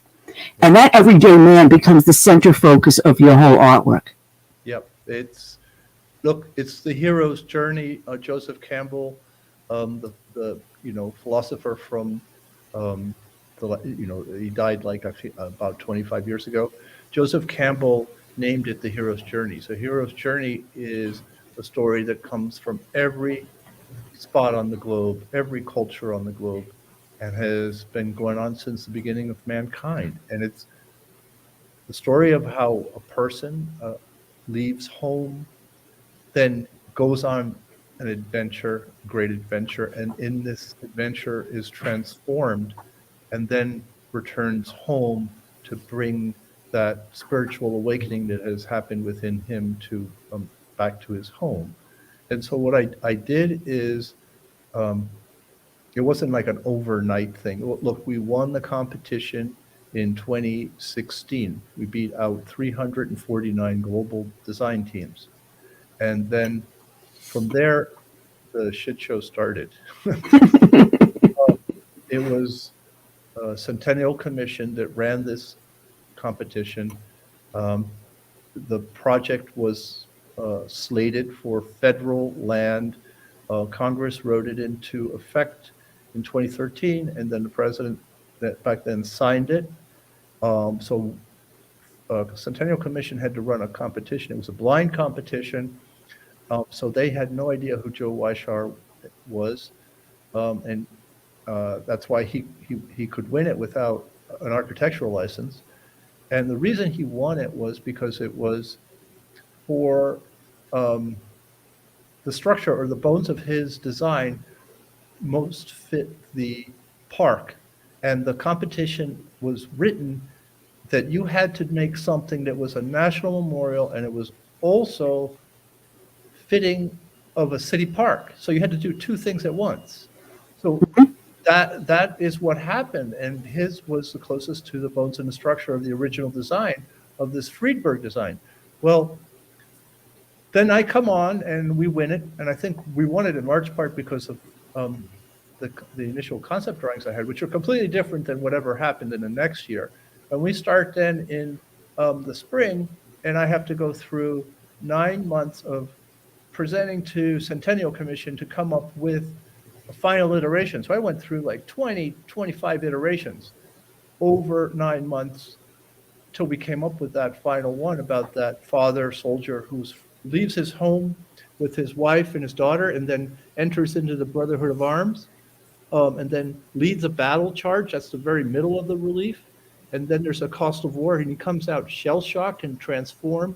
And that everyday man becomes the center focus of your whole artwork. Yep. It's the hero's journey. Joseph Campbell, the philosopher from, he died about 25 years ago. Joseph Campbell named it the hero's journey. So hero's journey is a story that comes from every spot on the globe, every culture on the globe, and has been going on since the beginning of mankind. And it's the story of how a person leaves home, then goes on an adventure, great adventure, and in this adventure is transformed, and then returns home to bring that spiritual awakening that has happened within him to back to his home. And so what I did is, it wasn't like an overnight thing. Look, we won the competition in 2016. We beat out 349 global design teams. And then from there, the shit show started. It was a Centennial Commission that ran this competition. The project was slated for federal land Congress wrote it into effect in 2013, and then the president that back then signed it. So Centennial Commission had to run a competition. It was a blind competition. So they had no idea who Joe Weishar was. And that's why he could win it without an architectural license. And the reason he won it was because it was for the structure or the bones of his design most fit the park. And the competition was written that you had to make something that was a national memorial, and it was also fitting of a city park. So you had to do two things at once. So that is what happened, and his was the closest to the bones and the structure of the original design of this Friedberg design. Well, then I come on and we win it, and I think we won it in large part because of the initial concept drawings I had, which are completely different than whatever happened in the next year. And we start then in the spring, and I have to go through 9 months of presenting to Centennial Commission to come up with a final iteration. So I went through like 20, 25 iterations over 9 months till we came up with that final one about that father soldier who leaves his home with his wife and his daughter and then enters into the Brotherhood of Arms and then leads a battle charge. That's the very middle of the relief. And then there's a cost of war, and he comes out shell-shocked and transformed.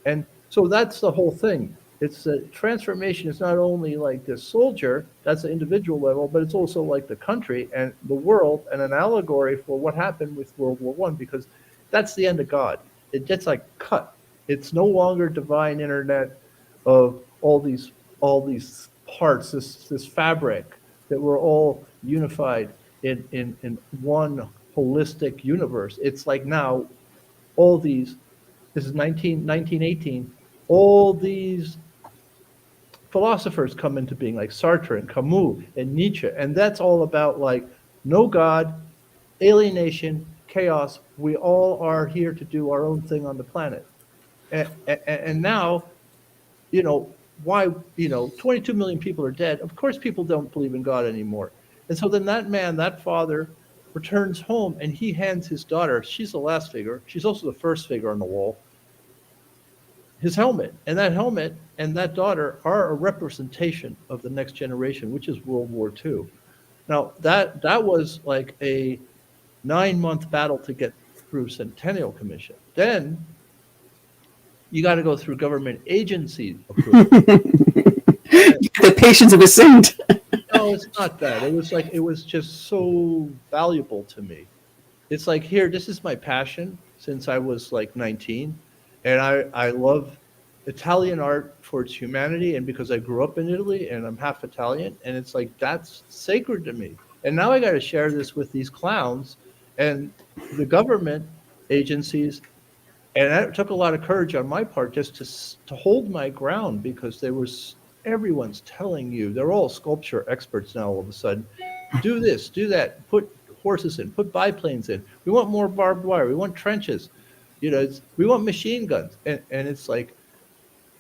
And so that's the whole thing. It's a transformation. It's not only like this soldier, that's the individual level, but it's also like the country and the world, and an allegory for what happened with World War I, because that's the end of God. It gets like cut. It's no longer divine internet of all these parts, this fabric that we're all unified in one holistic universe. It's like now all these, this is 1918, all these philosophers come into being, like Sartre and Camus and Nietzsche, and that's all about like no God, alienation, chaos. We all are here to do our own thing on the planet. And now, you know, why, 22 million people are dead. Of course people don't believe in God anymore. And so then that man, that father, returns home, and he hands his daughter, she's the last figure, she's also the first figure on the wall, his helmet. And that helmet and that daughter are a representation of the next generation, which is World War II. Now, that was like a 9-month battle to get through Centennial Commission. Then you got to go through government agency approval. The patience of a saint. No, it's not that. It was just so valuable to me. It's like, here, this is my passion since I was like 19. And I love Italian art for its humanity, and because I grew up in Italy and I'm half Italian, and it's like, that's sacred to me. And now I got to share this with these clowns and the government agencies. And that took a lot of courage on my part just to hold my ground, because everyone's telling you, they're all sculpture experts now all of a sudden, do this, do that, put horses in, put biplanes in. We want more barbed wire. We want trenches. We want machine guns. And it's like,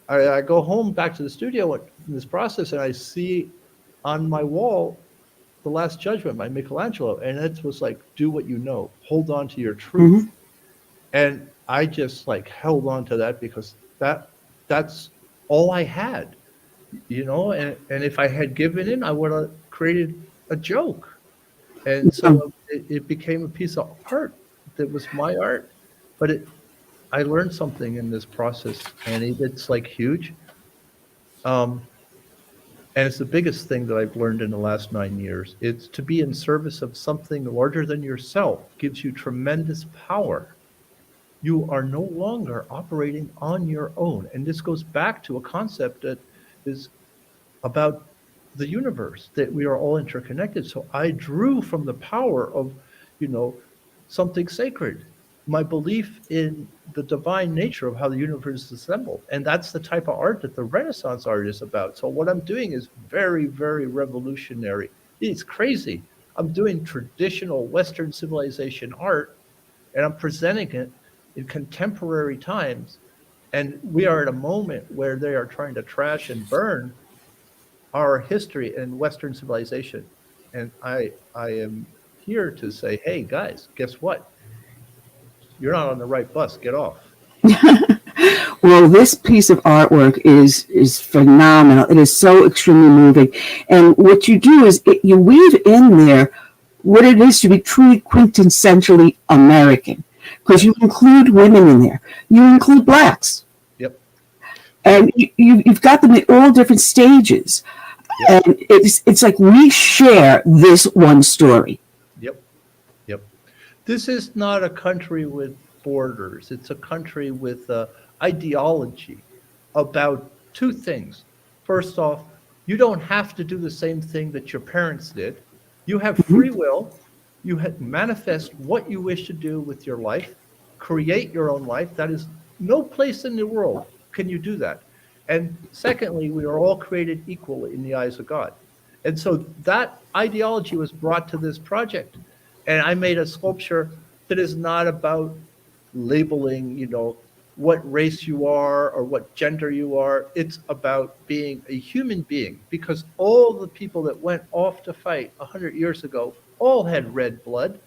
I go home back to the studio in this process, and I see on my wall The Last Judgment by Michelangelo. And it was like, do what you know, hold on to your truth. Mm-hmm. And I just like held on to that, because that's all I had. And if I had given in, I would have created a joke. And so it became a piece of art that was my art. But I learned something in this process, and it's like huge. And it's the biggest thing that I've learned in the last 9 years. It's to be in service of something larger than yourself gives you tremendous power. You are no longer operating on your own. And this goes back to a concept that is about the universe, that we are all interconnected. So I drew from the power of, something sacred, my belief in the divine nature of how the universe is assembled. And that's the type of art that the Renaissance art is about. So what I'm doing is very, very revolutionary. It's crazy. I'm doing traditional Western civilization art, and I'm presenting it in contemporary times. And we are at a moment where they are trying to trash and burn our history and Western civilization. And I am here to say, hey guys, guess what? You're not on the right bus. Get off. Well, this piece of artwork is phenomenal. It is so extremely moving. And what you do is you weave in there what it is to be truly quintessentially American, because you include women in there. You include blacks. Yep. And you've got them at all different stages. Yep. And it's like we share this one story. Yep. Yep. This is not a country with borders. It's a country with ideology about two things. First off, you don't have to do the same thing that your parents did. You have free will. You manifest what you wish to do with your life, create your own life. That is no place in the world can you do that. And secondly, we are all created equally in the eyes of God. And so that ideology was brought to this project. And I made a sculpture that is not about labeling, what race you are or what gender you are. It's about being a human being, because all the people that went off to fight 100 years ago all had red blood.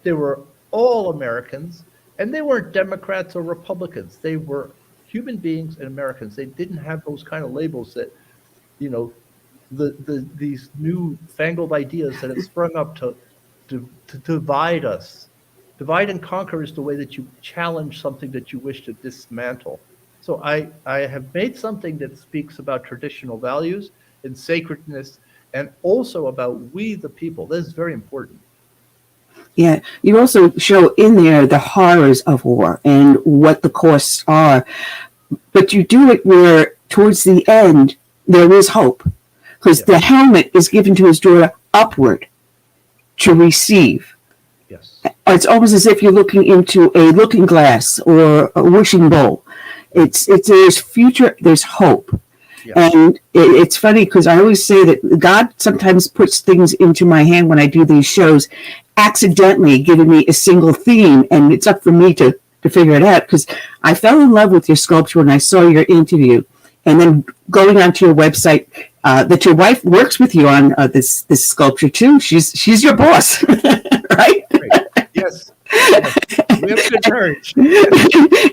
They were all Americans, and they weren't Democrats or Republicans. They were human beings and Americans. They didn't have those kind of labels that, these new fangled ideas that have sprung up to divide us. Divide and conquer is the way that you challenge something that you wish to dismantle. So I have made something that speaks about traditional values and sacredness, and also about we the people. This is very important. Yeah, you also show in there the horrors of war and what the costs are, but you do it where towards the end there is hope, because the helmet is given to his daughter upward to receive. Yes. It's almost as if you're looking into a looking glass or a wishing bowl. It's there's future, there's hope. Yeah. And it's funny because I always say that God sometimes puts things into my hand when I do these shows, accidentally giving me a single theme, and it's up for me to figure it out, because I fell in love with your sculpture when I saw your interview, and then going onto your website, that your wife works with you on this sculpture too. She's your boss, right? Yes. We have good courage.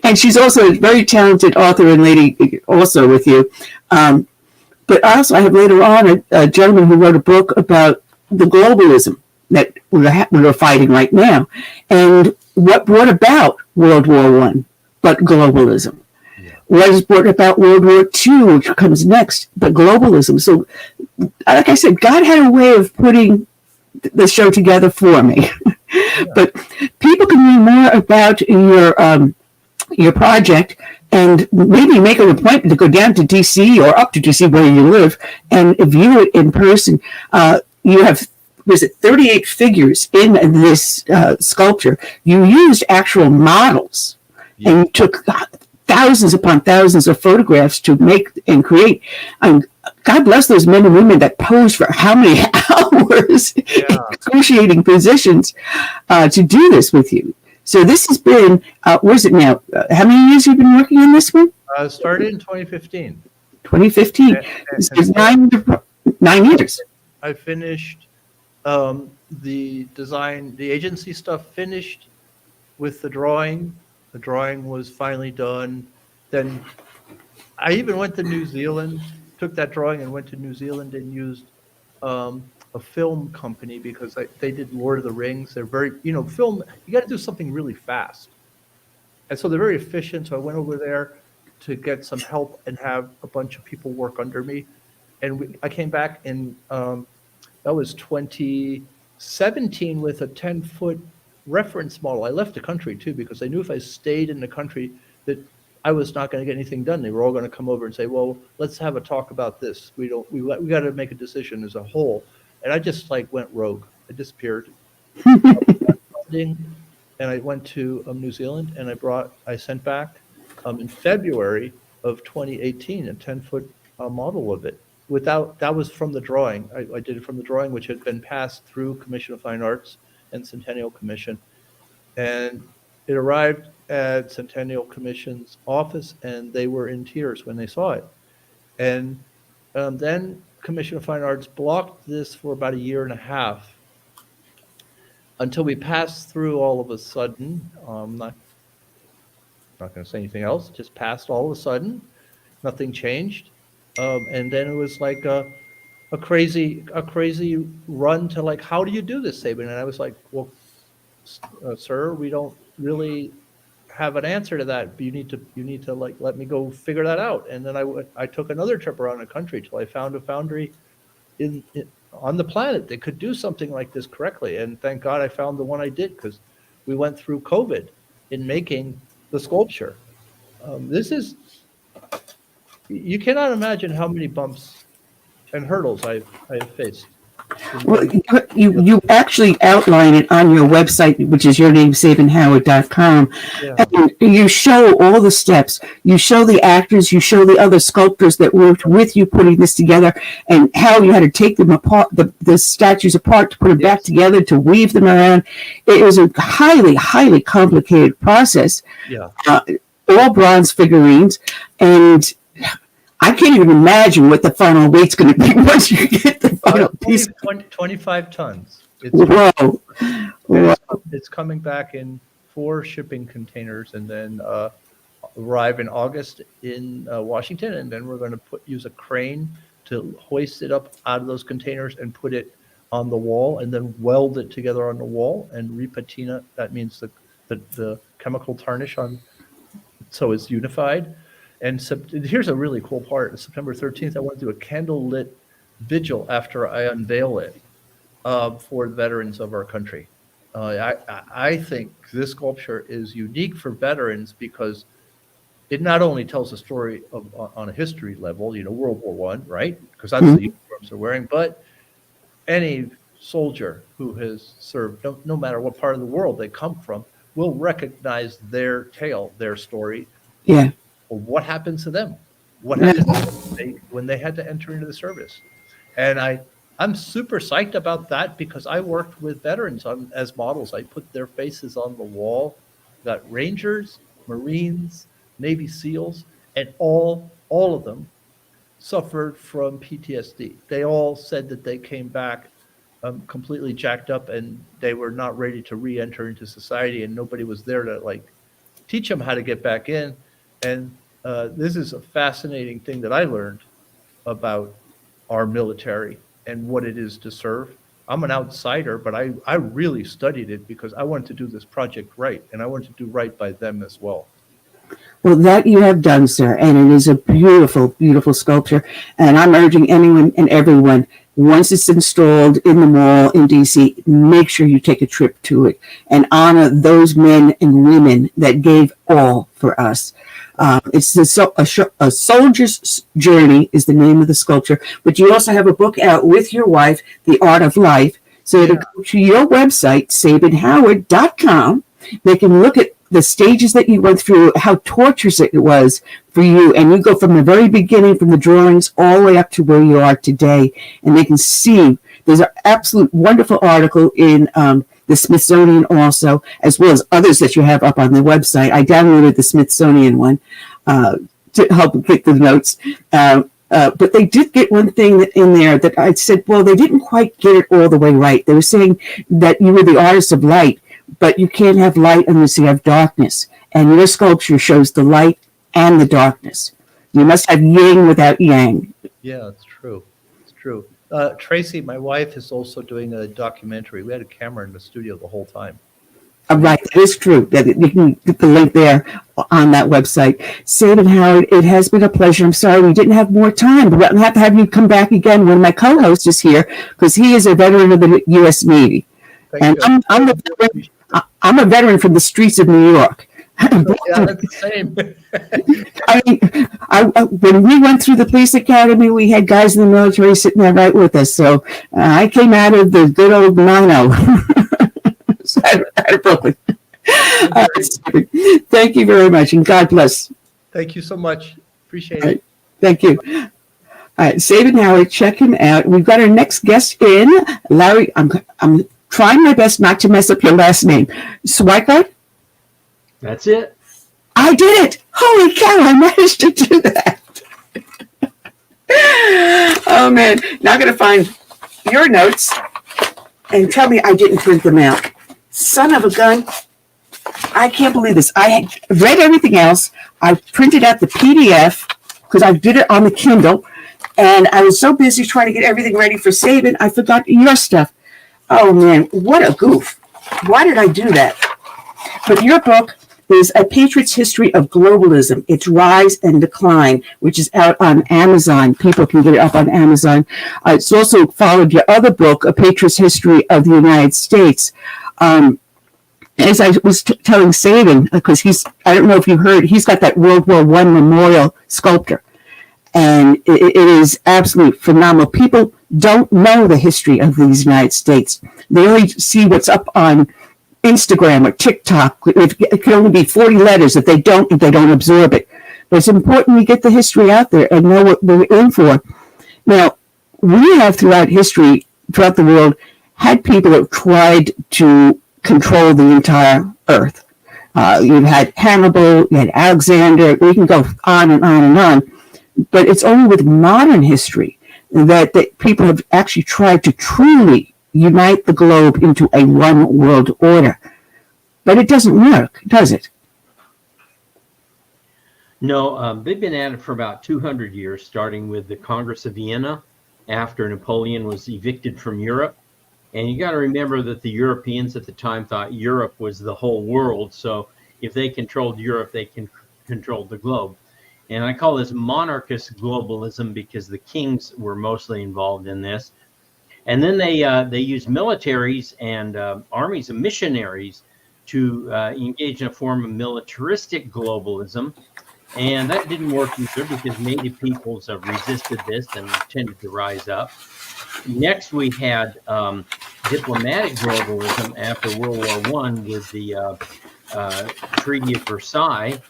And she's also a very talented author and lady also with you. But also I have later on a gentleman who wrote a book about the globalism that we're fighting right now, and what brought about World War I, but globalism. Yeah. What has brought about World War II, which comes next, but globalism. So, like I said, God had a way of putting the show together for me. Yeah. But people can read more about your project and maybe make an appointment to go down to DC or up to DC where you live and view it in person. You have 38 figures in this sculpture. You used actual models and you took thousands upon thousands of photographs to make and create. God bless those men and women that posed for how many hours in excruciating positions to do this with you. So this has been, where is it now? How many years have you been working on this one? Started in 2015. 2015. This is 9 years. I finished the design, the agency stuff finished with the drawing. The drawing was finally done. Then I even went to New Zealand, took that drawing and went to New Zealand and used a film company, because they did Lord of the Rings. They're very, film, you got to do something really fast. And so they're very efficient. So I went over there to get some help and have a bunch of people work under me. And I came back in, that was 2017 with a 10-foot reference model. I left the country too, because I knew if I stayed in the country that I was not going to get anything done. They were all going to come over and say, well, let's have a talk about this. We got to make a decision as a whole. And I just went rogue. I disappeared. And I went to New Zealand, and I sent back in February of 2018 a 10-foot model of it. That was from the drawing. I did it from the drawing, which had been passed through Commission of Fine Arts and Centennial Commission. And it arrived at Centennial Commission's office, and they were in tears when they saw it. And then Commission of Fine Arts blocked this for about a year and a half until we passed through all of a sudden. Not going to say anything else. Just passed all of a sudden. Nothing changed, and then it was like a crazy run to like, how do you do this, Sabin? And I was like, well, sir, we don't really have an answer to that. You need to like let me go figure that out. And then I took another trip around the country till I found a foundry on the planet that could do something like this correctly. And thank God I found the one I did, because we went through COVID in making the sculpture. You cannot imagine how many bumps and hurdles I've faced. Well, you actually outline it on your website, which is yournamesabinhoward.com. Yeah. And you show all the steps. You show the actors, you show the other sculptors that worked with you putting this together, and how you had to take them apart, the statues apart, to put them back together, to weave them around. It was a highly, highly complicated process. Yeah. All bronze figurines, and I can't even imagine what the final weight's going to be once you get the final piece. 25 tons. Whoa. It's coming back in 4 shipping containers, and then arrive in August in Washington, and then we're going to use a crane to hoist it up out of those containers and put it on the wall, and then weld it together on the wall and repatina. That means the chemical tarnish on, so it's unified. And here's a really cool part. September 13th, I want to do a candlelit vigil after I unveil it for the veterans of our country. I think this sculpture is unique for veterans because it not only tells a story on a history level, World War I, right? Because that's the uniforms they're wearing, but any soldier who has served, no matter what part of the world they come from, will recognize their tale, their story. Yeah. Well, what happens to them? What happened when they had to enter into the service? And I'm super psyched about that, because I worked with veterans as models. I put their faces on the wall. Got Rangers, Marines, Navy SEALs, and all of them suffered from PTSD. They all said that they came back completely jacked up, and they were not ready to re-enter into society, and nobody was there to teach them how to get back in. And this is a fascinating thing that I learned about our military and what it is to serve. I'm an outsider, but I really studied it because I wanted to do this project right, and I wanted to do right by them as well. Well, that you have done, sir, and it is a beautiful, beautiful sculpture. And I'm urging anyone and everyone, once it's installed in the mall in DC, make sure you take a trip to it and honor those men and women that gave all for us. It's a soldier's journey is the name of the sculpture, but you also have a book out with your wife, The Art of Life. So to go to your website, sabinhoward.com, they can look at the stages that you went through, how torturous it was for you. And you go from the very beginning, from the drawings all the way up to where you are today. And they can see there's an absolute wonderful article in the Smithsonian also, as well as others that you have up on the website. I downloaded the Smithsonian one to help get the notes. But they did get one thing in there that I said, well, they didn't quite get it all the way right. They were saying that you were the artist of light, but you can't have light unless you have darkness. And your sculpture shows the light and the darkness. You must have yin without yang. Yeah, it's true. It's true. Tracy, my wife, is also doing a documentary. We had a camera in the studio the whole time. Right, that is true. That you can get the link there on that website. Sabin Howard, it has been a pleasure. I'm sorry we didn't have more time, but we're going to have you come back again when my co-host is here, because he is a veteran of the U.S. Navy. I'm a veteran from the streets of New York. Yeah, that's the same. When we went through the police academy, we had guys in the military sitting there right with us. So I came out of the good old 90. Out of Brooklyn. Thank you very much, and God bless. Thank you so much. Appreciate it. Thank you. All right, Sabin Howard, check him out. We've got our next guest in, Larry. I'm trying my best not to mess up your last name. Schweikart? That's it. I did it. Holy cow, I managed to do that. Oh, man. Now I'm going to find your notes and tell me I didn't print them out. Son of a gun. I can't believe this. I had read everything else. I printed out the PDF because I did it on the Kindle. And I was so busy trying to get everything ready for Sabin, I forgot your stuff. Oh, man, what a goof. Why did I do that? But your book is A Patriot's History of Globalism, Its Rise and Decline, which is out on Amazon. People can get it up on Amazon. It's also followed your other book, A Patriot's History of the United States. As I was telling Sabin, because I don't know if you heard, he's got that World War I memorial sculpture. And it is absolutely phenomenal. People don't know the history of these United States. They only see what's up on Instagram or TikTok. It can only be 40 letters if they don't absorb it. But it's important we get the history out there and know what we're in for. Now, we have throughout history, throughout the world, had people that tried to control the entire earth. You've had Hannibal, you had Alexander, we can go on and on and on. But it's only with modern history that people have actually tried to truly unite the globe into a one world order. But it doesn't work, does it? No, they've been at it for about 200 years, starting with the Congress of Vienna after Napoleon was evicted from Europe. And you got to remember that the Europeans at the time thought Europe was the whole world. So if they controlled Europe, they can control the globe. And I call this monarchist globalism because the kings were mostly involved in this. And then they used militaries and armies of missionaries to engage in a form of militaristic globalism. And that didn't work either because native peoples have resisted this and tended to rise up. Next, we had diplomatic globalism after World War I with the Treaty of Versailles.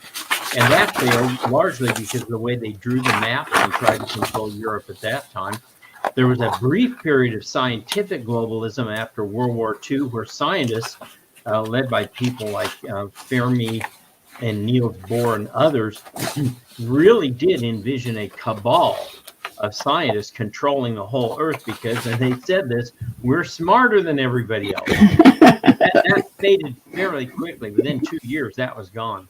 And that failed largely because of the way they drew the map and tried to control Europe at that time. There was a brief period of scientific globalism after World War II where scientists, led by people like Fermi and Niels Bohr and others, really did envision a cabal of scientists controlling the whole earth because, and they said this, we're smarter than everybody else. That faded fairly quickly. Within 2 years, that was gone.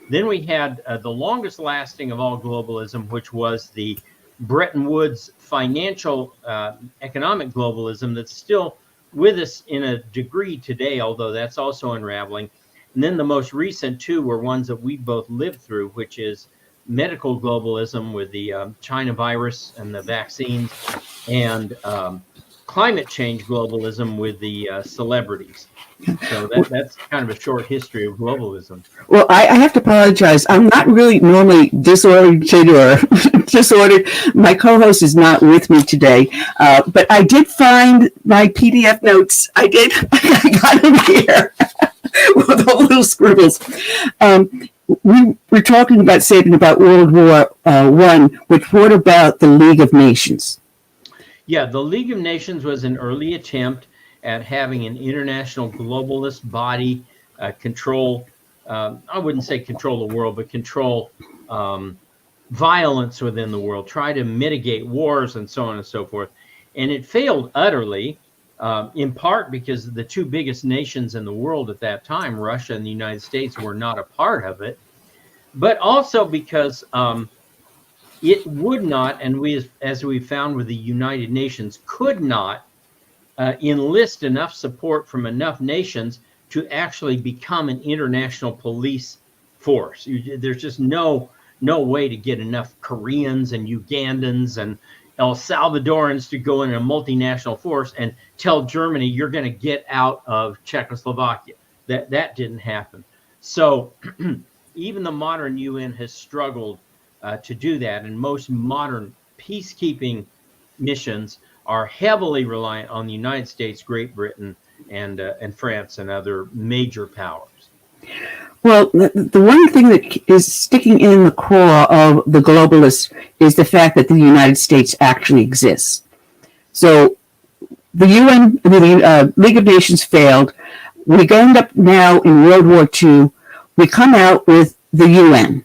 Then we had the longest lasting of all globalism, which was the Bretton Woods financial economic globalism that's still with us in a degree today, although that's also unraveling. And then the most recent two were ones that we both lived through, which is medical globalism with the China virus and the vaccines, and climate change globalism with the celebrities. So that's kind of a short history of globalism. Well, I have to apologize. I'm not really normally disoriented or disordered. My co-host is not with me today, but I did find my PDF notes. I got them here with all little scribbles. We were talking about Sabin about World War I, which brought about the League of Nations. Yeah, the League of Nations was an early attempt at having an international globalist body control, I wouldn't say control the world, but control violence within the world, try to mitigate wars and so on and so forth. And it failed utterly, in part because the two biggest nations in the world at that time, Russia and the United States, were not a part of it, but also because it would not, and we, as we found with the United Nations, could not enlist enough support from enough nations to actually become an international police force. There's just no way to get enough Koreans and Ugandans and El Salvadorans to go in a multinational force and tell Germany, you're going to get out of Czechoslovakia. That didn't happen. So even the modern UN has struggled to do that, and most modern peacekeeping missions are heavily reliant on the United States, Great Britain, and France and other major powers. Well, the one thing that is sticking in the core of the globalists is the fact that the United States actually exists. So the UN, the League of Nations failed. We end up now in World War II. We come out with the UN.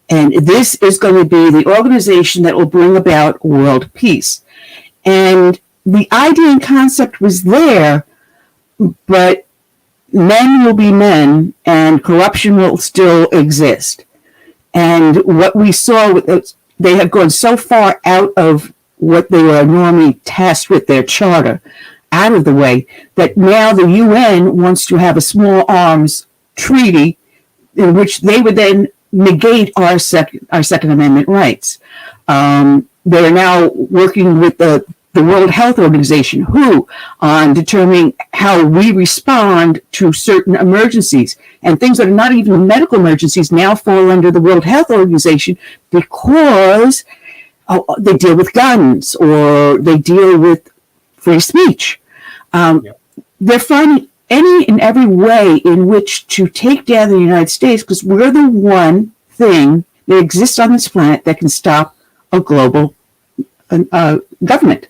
And this is going to be the organization that will bring about world peace. And the idea and concept was there, but men will be men and corruption will still exist. And what we saw, they have gone so far out of what they were normally tasked with, their charter, out of the way, that now the UN wants to have a small arms treaty in which they would then negate our Second Amendment rights. They're now working with the World Health Organization, WHO, on determining how we respond to certain emergencies. And things that are not even medical emergencies now fall under the World Health Organization because they deal with guns or they deal with free speech. They're finding any and every way in which to take down the United States because we're the one thing that exists on this planet that can stop a global government.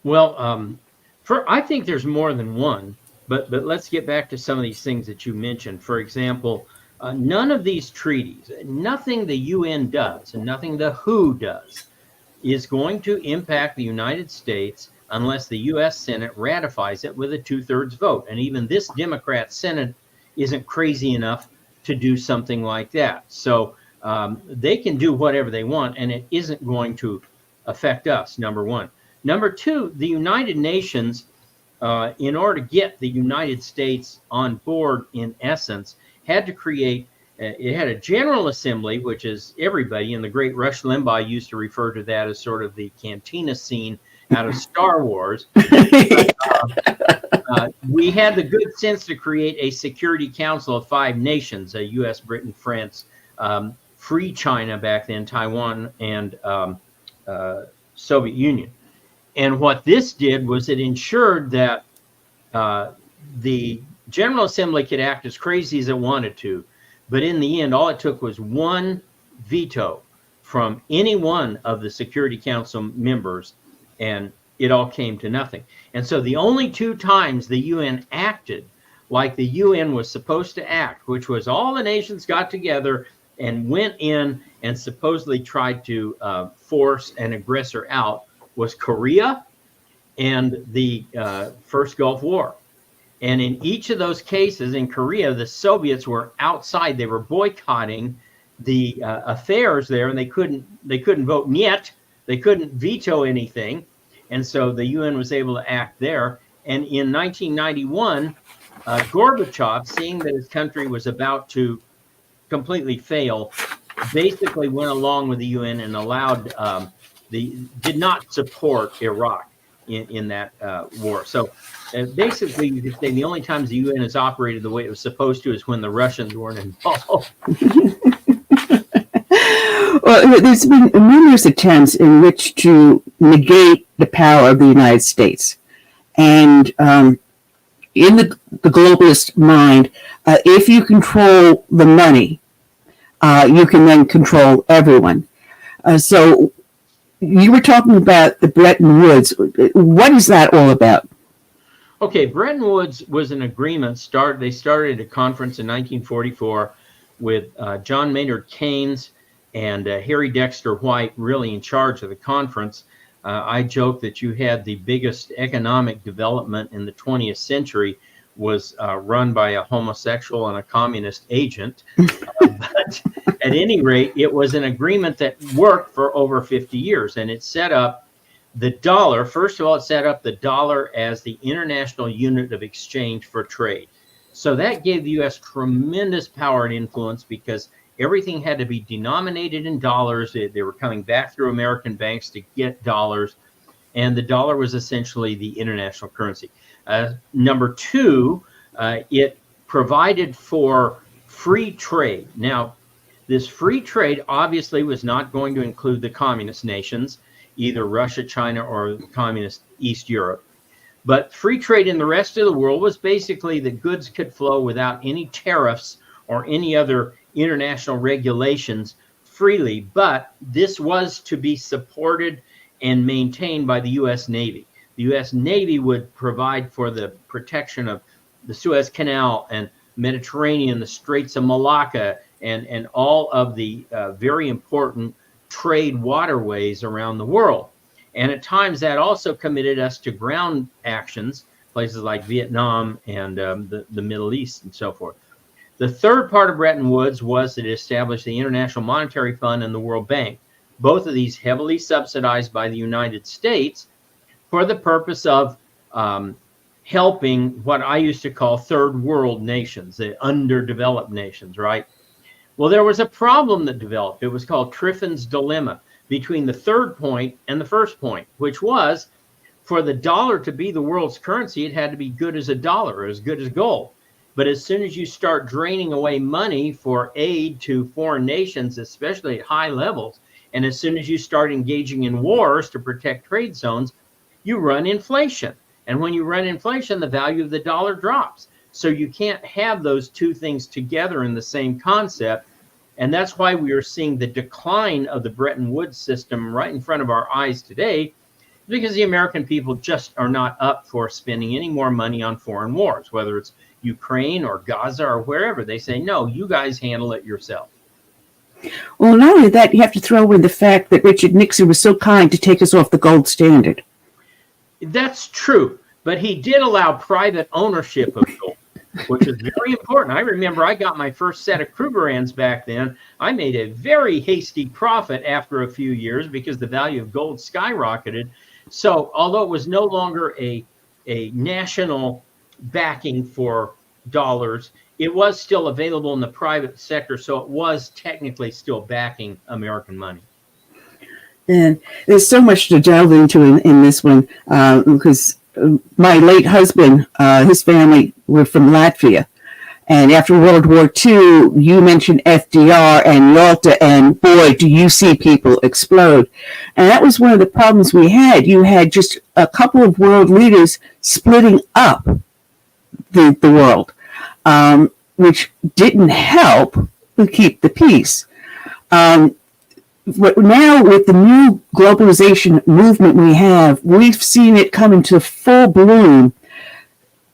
Well, I think there's more than one, but let's get back to some of these things that you mentioned. For example, none of these treaties, nothing the UN does and nothing the WHO does is going to impact the United States unless the U.S. Senate ratifies it with a 2/3 vote. And even this Democrat Senate isn't crazy enough to do something like that. So they can do whatever they want, and it isn't going to affect us, number one. Number two, the United Nations, in order to get the United States on board, in essence, had to create, it had a General Assembly, which is everybody, and the great Rush Limbaugh used to refer to that as sort of the cantina scene out of Star Wars. We had the good sense to create a Security Council of 5 nations, U.S., Britain, France, Free China back then, Taiwan, and Soviet Union. And what this did was it ensured that the General Assembly could act as crazy as it wanted to, but in the end, all it took was one veto from any one of the Security Council members, and it all came to nothing. And so the only 2 times the UN acted like the UN was supposed to act, which was all the nations got together and went in and supposedly tried to force an aggressor out, was Korea and the first Gulf War. And in each of those cases, in Korea, the Soviets were outside. They were boycotting the affairs there, and they couldn't vote niet. They couldn't veto anything. And so the UN was able to act there. And in 1991, Gorbachev, seeing that his country was about to completely fail, basically went along with the UN and allowed did not support Iraq in that war. So basically, you could say the only times the UN has operated the way it was supposed to is when the Russians weren't involved. Well, there's been numerous attempts in which to negate the power of the United States. And in the globalist mind, if you control the money, you can then control everyone. So you were talking about the Bretton Woods. What is that all about? Okay, Bretton Woods was an agreement. They started a conference in 1944 with John Maynard Keynes and Harry Dexter White really in charge of the conference. I joke that you had the biggest economic development in the 20th century was run by a homosexual and a communist agent. But at any rate, it was an agreement that worked for over 50 years, and it set up the dollar. First of all, it set up the dollar as the international unit of exchange for trade. So that gave the U.S. tremendous power and influence because everything had to be denominated in dollars. They were coming back through American banks to get dollars, and the dollar was essentially the international currency. Number two, it provided for free trade. Now, this free trade obviously was not going to include the communist nations, either Russia, China, or communist East Europe. But free trade in the rest of the world was basically that goods could flow without any tariffs or any other international regulations freely. But this was to be supported and maintained by the U.S. Navy. The U.S. Navy would provide for the protection of the Suez Canal and Mediterranean, the Straits of Malacca, and all of the very important trade waterways around the world. And at times that also committed us to ground actions, places like Vietnam and the Middle East and so forth. The third part of Bretton Woods was that it established the International Monetary Fund and the World Bank, both of these heavily subsidized by the United States for the purpose of helping what I used to call third world nations, the underdeveloped nations, right? Well, there was a problem that developed. It was called Triffin's dilemma between the third point and the first point, which was for the dollar to be the world's currency, it had to be good as a dollar, or as good as gold. But as soon as you start draining away money for aid to foreign nations, especially at high levels, and as soon as you start engaging in wars to protect trade zones, you run inflation. And when you run inflation, the value of the dollar drops. So you can't have those two things together in the same concept. And that's why we are seeing the decline of the Bretton Woods system right in front of our eyes today, because the American people just are not up for spending any more money on foreign wars, whether it's Ukraine or Gaza or wherever. They say, no, you guys handle it yourself. Well, not only that, you have to throw in the fact that Richard Nixon was so kind to take us off the gold standard. That's true, but he did allow private ownership of gold, which is very important. I remember I got my first set of Krugerrands back then. I made a very hasty profit after a few years because the value of gold skyrocketed. So although it was no longer a national backing for dollars, it was still available in the private sector. So it was technically still backing American money. And there's so much to delve into in this one, because my late husband, his family were from Latvia. And after World War II, you mentioned FDR and Yalta, and boy, do you see people explode. And that was one of the problems we had. You had just a couple of world leaders splitting up the world, which didn't help to keep the peace. But now with the new globalization movement we've seen it come into full bloom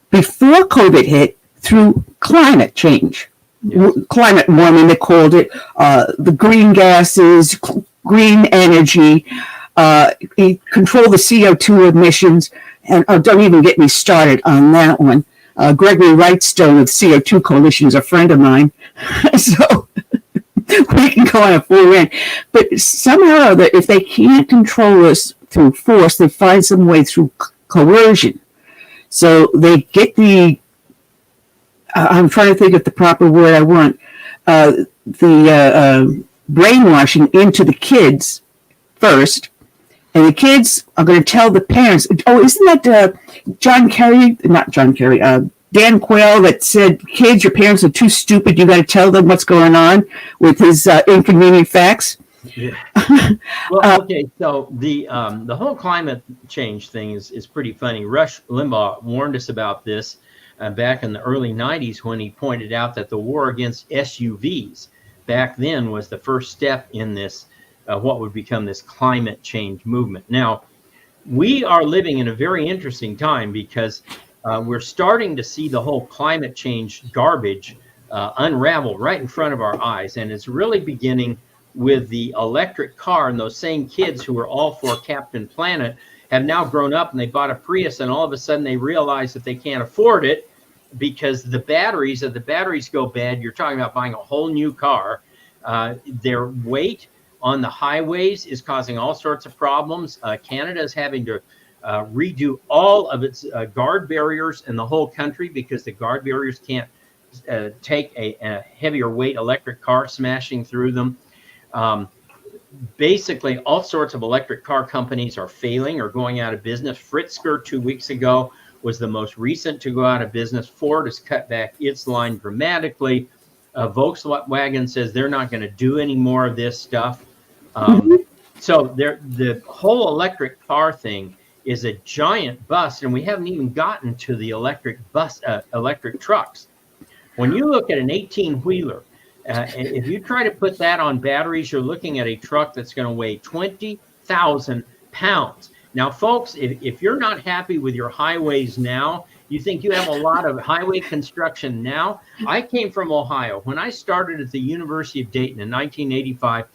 before COVID hit through climate change. Yes. Climate warming, they called it, the green gases, green energy, control the CO2 emissions, and don't even get me started on that one. Gregory Wrightstone of CO2 Coalition is a friend of mine, so we can go on a full rant. But somehow, if they can't control us through force, they find some way through coercion. So they get I'm trying to think of the proper word I want, brainwashing into the kids first. And the kids are going to tell the parents, oh, isn't that Dan Quayle that said, kids, your parents are too stupid. You got to tell them what's going on with his inconvenient facts. Yeah. Well, okay. So the whole climate change thing is pretty funny. Rush Limbaugh warned us about this back in the early 90s when he pointed out that the war against SUVs back then was the first step in this, what would become this climate change movement. Now, we are living in a very interesting time because we're starting to see the whole climate change garbage unravel right in front of our eyes. And it's really beginning with the electric car, and those same kids who were all for Captain Planet have now grown up and they bought a Prius, and all of a sudden they realize that they can't afford it because the batteries go bad. You're talking about buying a whole new car. Their weight on the highways is causing all sorts of problems. Canada is having to redo all of its guard barriers in the whole country because the guard barriers can't take a heavier weight electric car smashing through them. Basically, all sorts of electric car companies are failing or going out of business. Fritzker 2 weeks ago was the most recent to go out of business. Ford has cut back its line dramatically. Volkswagen says they're not going to do any more of this stuff. So the whole electric car thing is a giant bust, and we haven't even gotten to the electric trucks. When you look at an 18-wheeler, if you try to put that on batteries, you're looking at a truck that's going to weigh 20,000 pounds. Now, folks, if you're not happy with your highways now, you think you have a lot of highway construction now. I came from Ohio. When I started at the University of Dayton in 1985,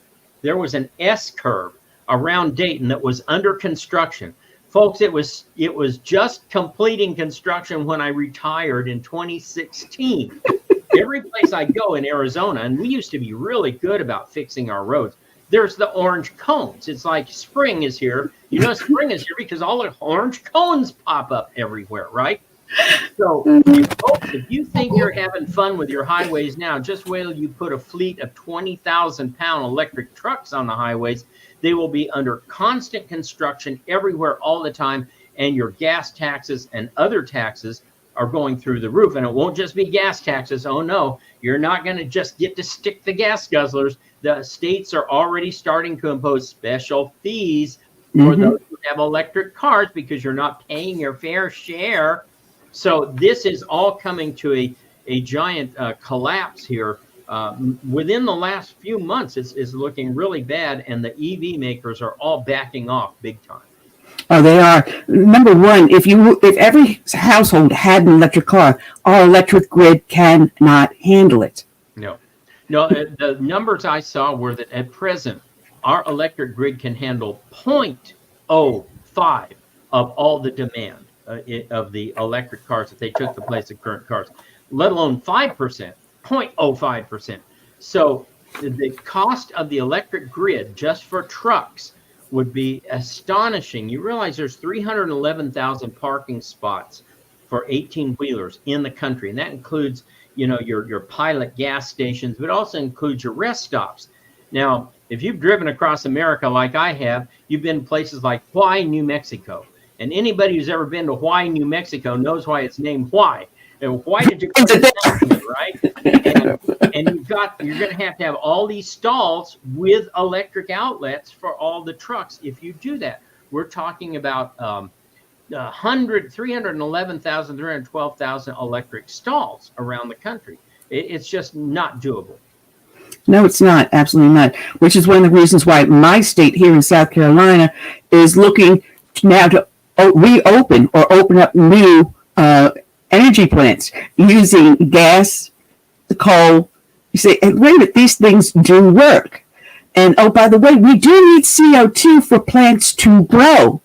there was an S-curve around Dayton that was under construction. Folks, it was just completing construction when I retired in 2016. Every place I go in Arizona, and we used to be really good about fixing our roads, there's the orange cones. It's like spring is here. You know, spring is here because all the orange cones pop up everywhere, right? So, folks, if you think you're having fun with your highways now, just wait till you put a fleet of 20,000-pound electric trucks on the highways. They will be under constant construction everywhere all the time, and your gas taxes and other taxes are going through the roof. And it won't just be gas taxes. Oh, no, you're not going to just get to stick the gas guzzlers. The states are already starting to impose special fees for those who have electric cars because you're not paying your fair share. So this is all coming to a giant collapse here. Within the last few months, it's looking really bad, and the EV makers are all backing off big time. Oh, they are. Number one, if every household had an electric car, our electric grid cannot handle it. No, the numbers I saw were that at present, our electric grid can handle 0.05 of all the demand of the electric cars if they took the place of current cars, let alone 5%, 0.05%. So the cost of the electric grid just for trucks would be astonishing. You realize there's 311,000 parking spots for 18-wheelers in the country, and that includes, you know, your pilot gas stations, but also includes your rest stops. Now, if you've driven across America like I have, you've been to places like Hawaii, New Mexico. And anybody who's ever been to Hawaii, New Mexico knows why it's named Hawaii. And why did you go to that, right? And you're going to have all these stalls with electric outlets for all the trucks if you do that. We're talking about 311,000, 312,000 electric stalls around the country. It's just not doable. No, it's not. Absolutely not. Which is one of the reasons why my state here in South Carolina is looking now to reopen or open up new energy plants using gas, coal. You say, wait a minute, these things do work. And oh, by the way, we do need CO2 for plants to grow.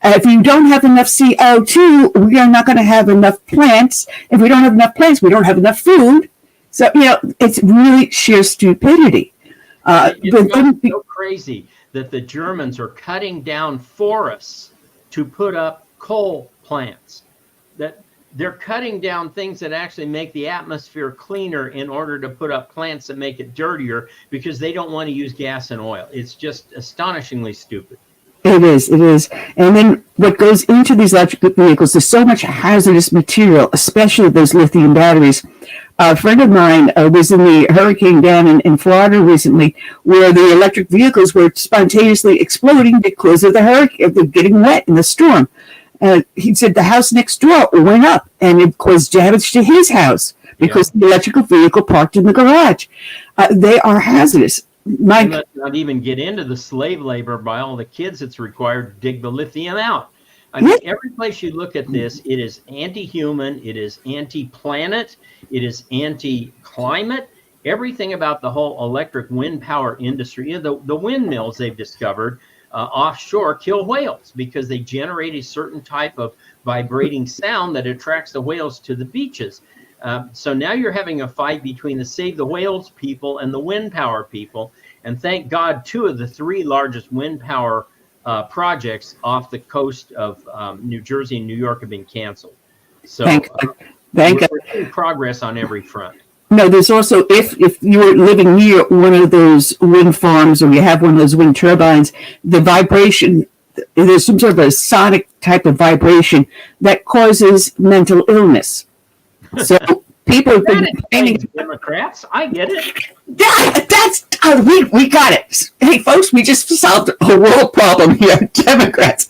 If you don't have enough CO2, we are not going to have enough plants. If we don't have enough plants, we don't have enough food. So, you know, it's really sheer stupidity. It's so crazy that the Germans are cutting down forests to put up coal plants. That they're cutting down things that actually make the atmosphere cleaner in order to put up plants that make it dirtier because they don't want to use gas and oil. It's just astonishingly stupid. It is. And then what goes into these electric vehicles, there's so much hazardous material, especially those lithium batteries. A friend of mine was in the hurricane down in Florida recently where the electric vehicles were spontaneously exploding because of the hurricane, of getting wet in the storm. He said the house next door went up and it caused damage to his house because the electrical vehicle parked in the garage. They are hazardous. Let's not even get into the slave labor by all the kids that's required to dig the lithium out. I mean, every place you look at this, it is anti-human, it is anti-planet, it is anti-climate. Everything about the whole electric wind power industry, you know, the windmills they've discovered offshore kill whales because they generate a certain type of vibrating sound that attracts the whales to the beaches. So now you're having a fight between the Save the Whales people and the wind power people. And thank God 2 of the 3 largest wind power projects off the coast of New Jersey and New York have been canceled. So we're seeing progress on every front. No, there's also, if you're living near one of those wind farms or you have one of those wind turbines, the vibration, there's some sort of a sonic type of vibration that causes mental illness. So people have been complaining. Democrats, I get it. That's we got it. Hey, folks, we just solved a world problem here. Democrats,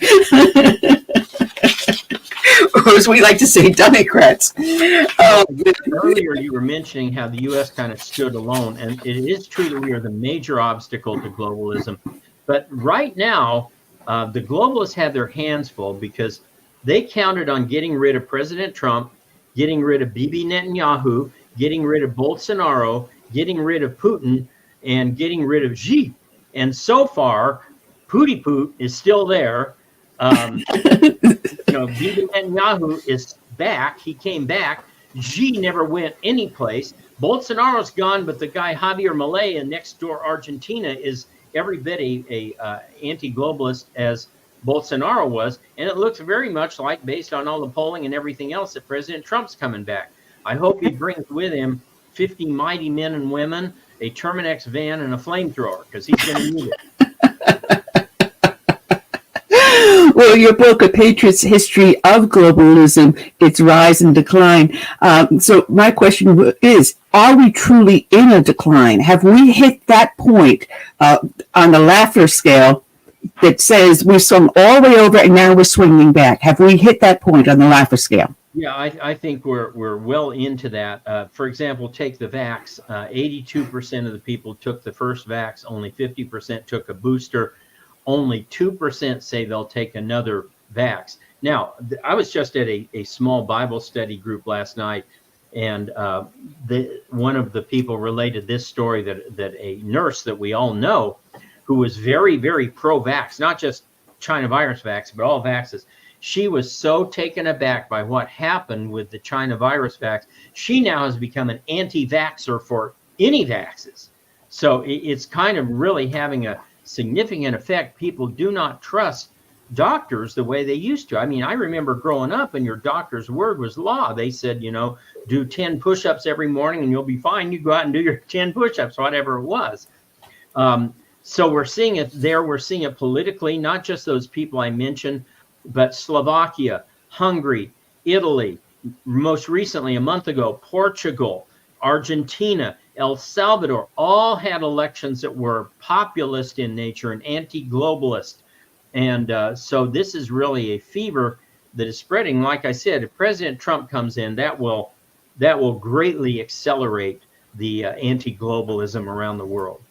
or as we like to say, Democrats. Earlier, you were mentioning how the U.S. kind of stood alone, and it is true that we are the major obstacle to globalism. But right now, the globalists have their hands full because they counted on getting rid of President Trump, getting rid of Bibi Netanyahu, getting rid of Bolsonaro, getting rid of Putin, and getting rid of Xi. And so far, Pootie Poot is still there. Bibi Netanyahu is back. He came back. Xi never went anyplace. Bolsonaro's gone, but the guy Javier Milei in next door Argentina is every bit a anti-globalist as Bolsonaro was, and it looks very much like, based on all the polling and everything else, that President Trump's coming back. I hope he brings with him 50 mighty men and women, a Terminex van, and a flamethrower, because he's going to need it. Well, your book, A Patriot's History of Globalism, Its Rise and Decline. So my question is, are we truly in a decline? Have we hit that point on the Laffer scale that says we swung all the way over and now we're swinging back? Have we hit that point on the Laffer scale? Yeah, I think we're well into that. For example, take the vax. 82% of the people took the first vax. Only 50% took a booster. Only 2% say they'll take another vax. Now, I was just at a small Bible study group last night, and one of the people related this story that a nurse that we all know, who was very, very pro-vax, not just China virus vax, but all vaxes. She was so taken aback by what happened with the China virus vax. She now has become an anti-vaxxer for any vaxes. So it's kind of really having a significant effect. People do not trust doctors the way they used to. I mean, I remember growing up and your doctor's word was law. They said, do 10 push-ups every morning and you'll be fine. You go out and do your 10 push-ups, whatever it was. So we're seeing it there. We're seeing it politically, not just those people I mentioned, but Slovakia, Hungary, Italy, most recently, a month ago, Portugal, Argentina, El Salvador, all had elections that were populist in nature and anti-globalist. And so this is really a fever that is spreading. Like I said, if President Trump comes in, that will greatly accelerate the anti-globalism around the world.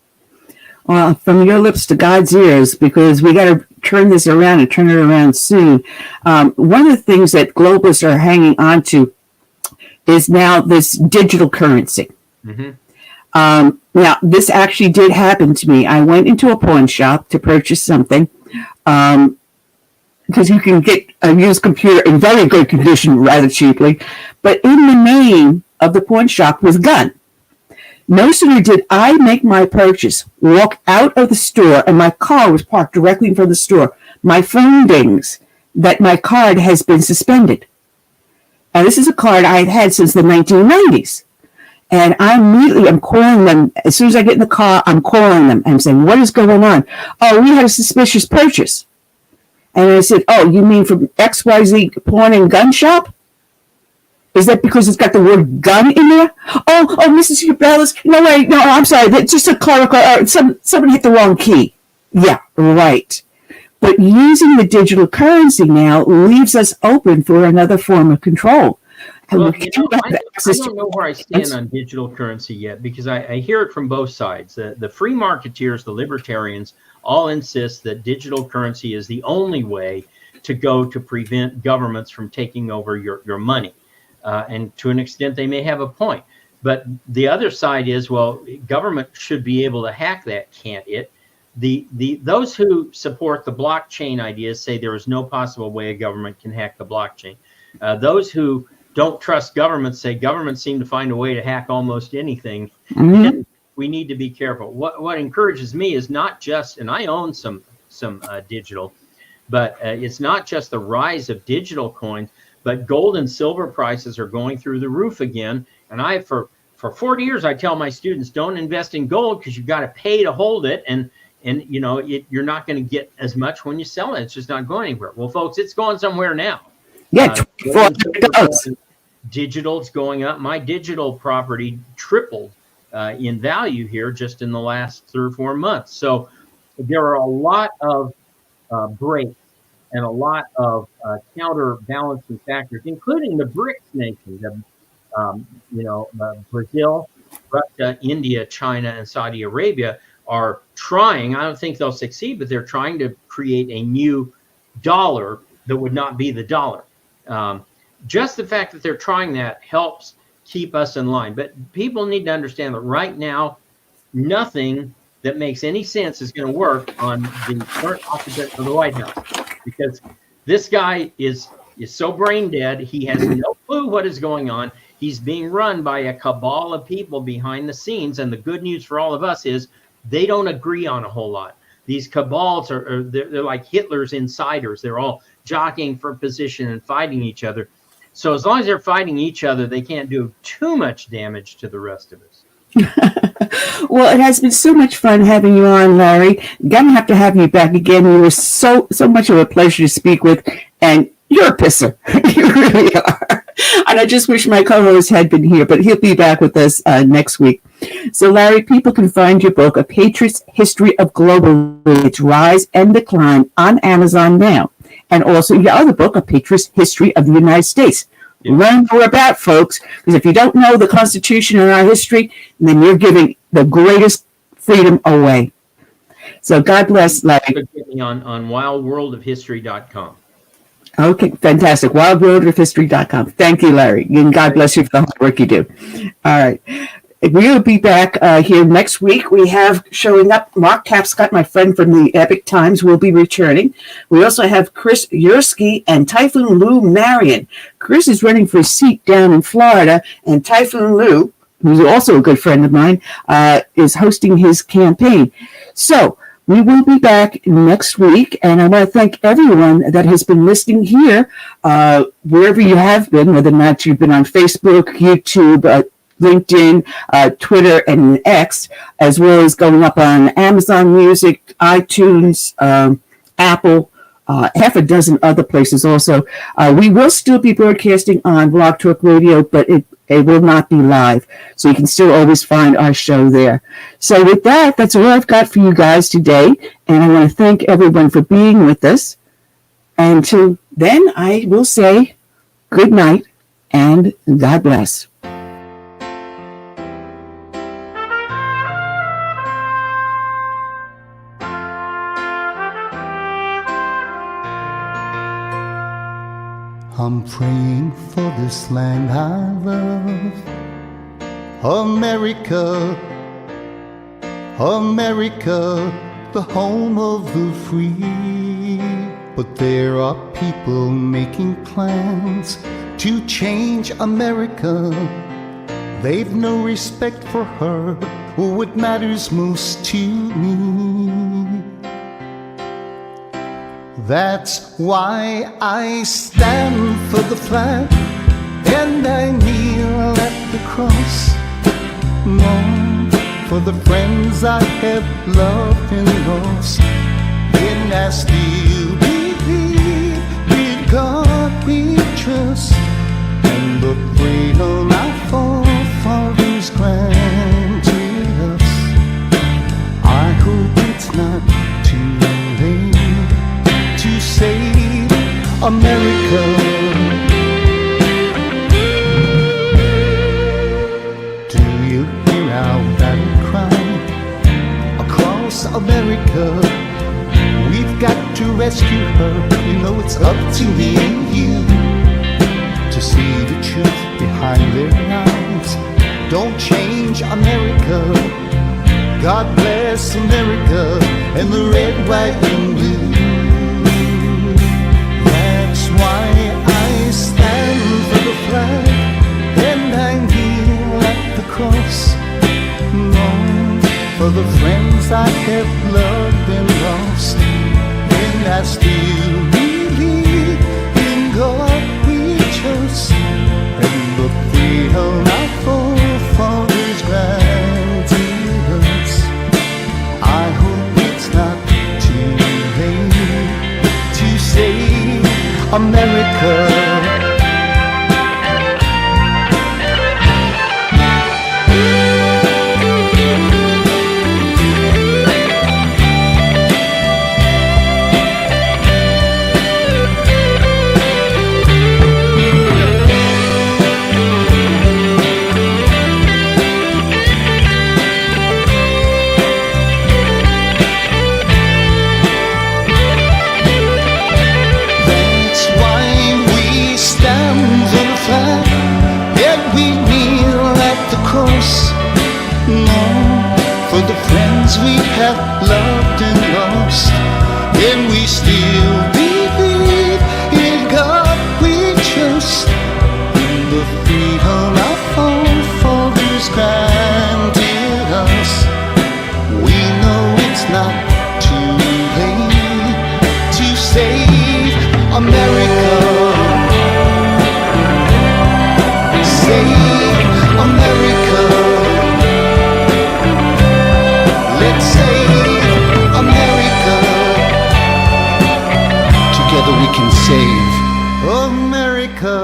Well, from your lips to God's ears, because we got to turn this around and turn it around soon. One of the things that globalists are hanging on to is now this digital currency. Mm-hmm. Now, this actually did happen to me. I went into a pawn shop to purchase something because you can get a used computer in very good condition rather cheaply. But in the name of the pawn shop was gun. No sooner did I make my purchase, walk out of the store, and my car was parked directly in front of the store, my phone dings that my card has been suspended. And this is a card I had had since the 1990s. And I immediately am calling them. As soon as I get in the car, I'm calling them and saying, what is going on? Oh, we had a suspicious purchase. And I said, oh, you mean from XYZ pawn and gun shop? Is that because it's got the word gun in there? Oh, Mrs. Ubelis. No, I'm sorry. That's just a clerical. Somebody hit the wrong key. Yeah, right. But using the digital currency now leaves us open for another form of control. Well, I don't know where I stand on digital currency yet, because I hear it from both sides. The free marketeers, the libertarians, all insist that digital currency is the only way to go to prevent governments from taking over your money. And to an extent, they may have a point. But the other side is, well, government should be able to hack that, can't it? Those who support the blockchain ideas say there is no possible way a government can hack the blockchain. Those who don't trust governments say governments seem to find a way to hack almost anything. Mm-hmm. We need to be careful. What encourages me is not just, and I own some digital, but it's not just the rise of digital coins, but gold and silver prices are going through the roof again. And for 40 years, I tell my students, don't invest in gold because you've got to pay to hold it. And you're not going to get as much when you sell it. It's just not going anywhere. Well, folks, it's going somewhere now. Yeah, $24. Digital's going up. My digital property tripled in value here just in the last 3 or 4 months. So there are a lot of breaks and a lot of counterbalancing factors, including the BRICS nations, Brazil, Russia, India, China, and Saudi Arabia are trying. I don't think they'll succeed, but they're trying to create a new dollar that would not be the dollar. Just the fact that they're trying that helps keep us in line. But people need to understand that right now, nothing that makes any sense is going to work on the current occupant of the White House, because this guy is so brain dead. He has no clue what is going on. He's being run by a cabal of people behind the scenes. And the good news for all of us is they don't agree on a whole lot. These cabals they're like Hitler's insiders. They're all jockeying for position and fighting each other. So as long as they're fighting each other, they can't do too much damage to the rest of us. Well, it has been so much fun having you on, Larry. Gonna have to have you back again. You were so much of a pleasure to speak with, and you're a pisser. You really are. And I just wish my co-host had been here, but he'll be back with us next week. So, Larry, people can find your book, A Patriot's History of Globalism, Its Rise and Decline, on Amazon now. And also your other book, A Patriot's History of the United States. Learn more about, folks, because if you don't know the Constitution and our history, then you're giving the greatest freedom away. So God bless, Larry. Get me on wildworldofhistory.com. Okay, fantastic. wildworldofhistory.com. Thank you, Larry. And God bless you for the hard work you do. All right. We'll be back here next week. We have showing up Mark Tapscott, my friend from the Epic Times, will be returning. We also have Chris Yursky and Typhoon Lou Marion. Chris is running for a seat down in Florida, and Typhoon Lou, who's also a good friend of mine, is hosting his campaign. So we will be back next week, and I want to thank everyone that has been listening here, wherever you have been, whether or not you've been on Facebook, YouTube, LinkedIn, Twitter, and X, as well as going up on Amazon Music, iTunes, Apple, half a dozen other places also. We will still be broadcasting on Blog Talk Radio, but it will not be live. So you can still always find our show there. So with that, that's all I've got for you guys today. And I want to thank everyone for being with us. Until then, I will say good night and God bless. I'm praying for this land I love, America, America, the home of the free. But there are people making plans to change America. They've no respect for her or what matters most to me. That's why I stand for the flag and I kneel at the cross. Long for the friends I have loved and lost. And I still believe in God we trust, and the freedom our forefathers granted us. I hope it's not too late to save America. Do you hear our battle cry across America? We've got to rescue her. You know it's up to me and you to see the truth behind their lies. Don't change America. God bless America and the red, white, and blue. Why I stand for the flag and I kneel at the cross. Long for the friends I have loved and lost. And I still believe in God we trust, and the freedom our forefathers granted us. I hope it's not too late to save America. have loved and lost, and we still believe in God we trust. In the freedom our forefathers granted us, we know it's not too late to save America. Save America. Let's save America. Together we can save America.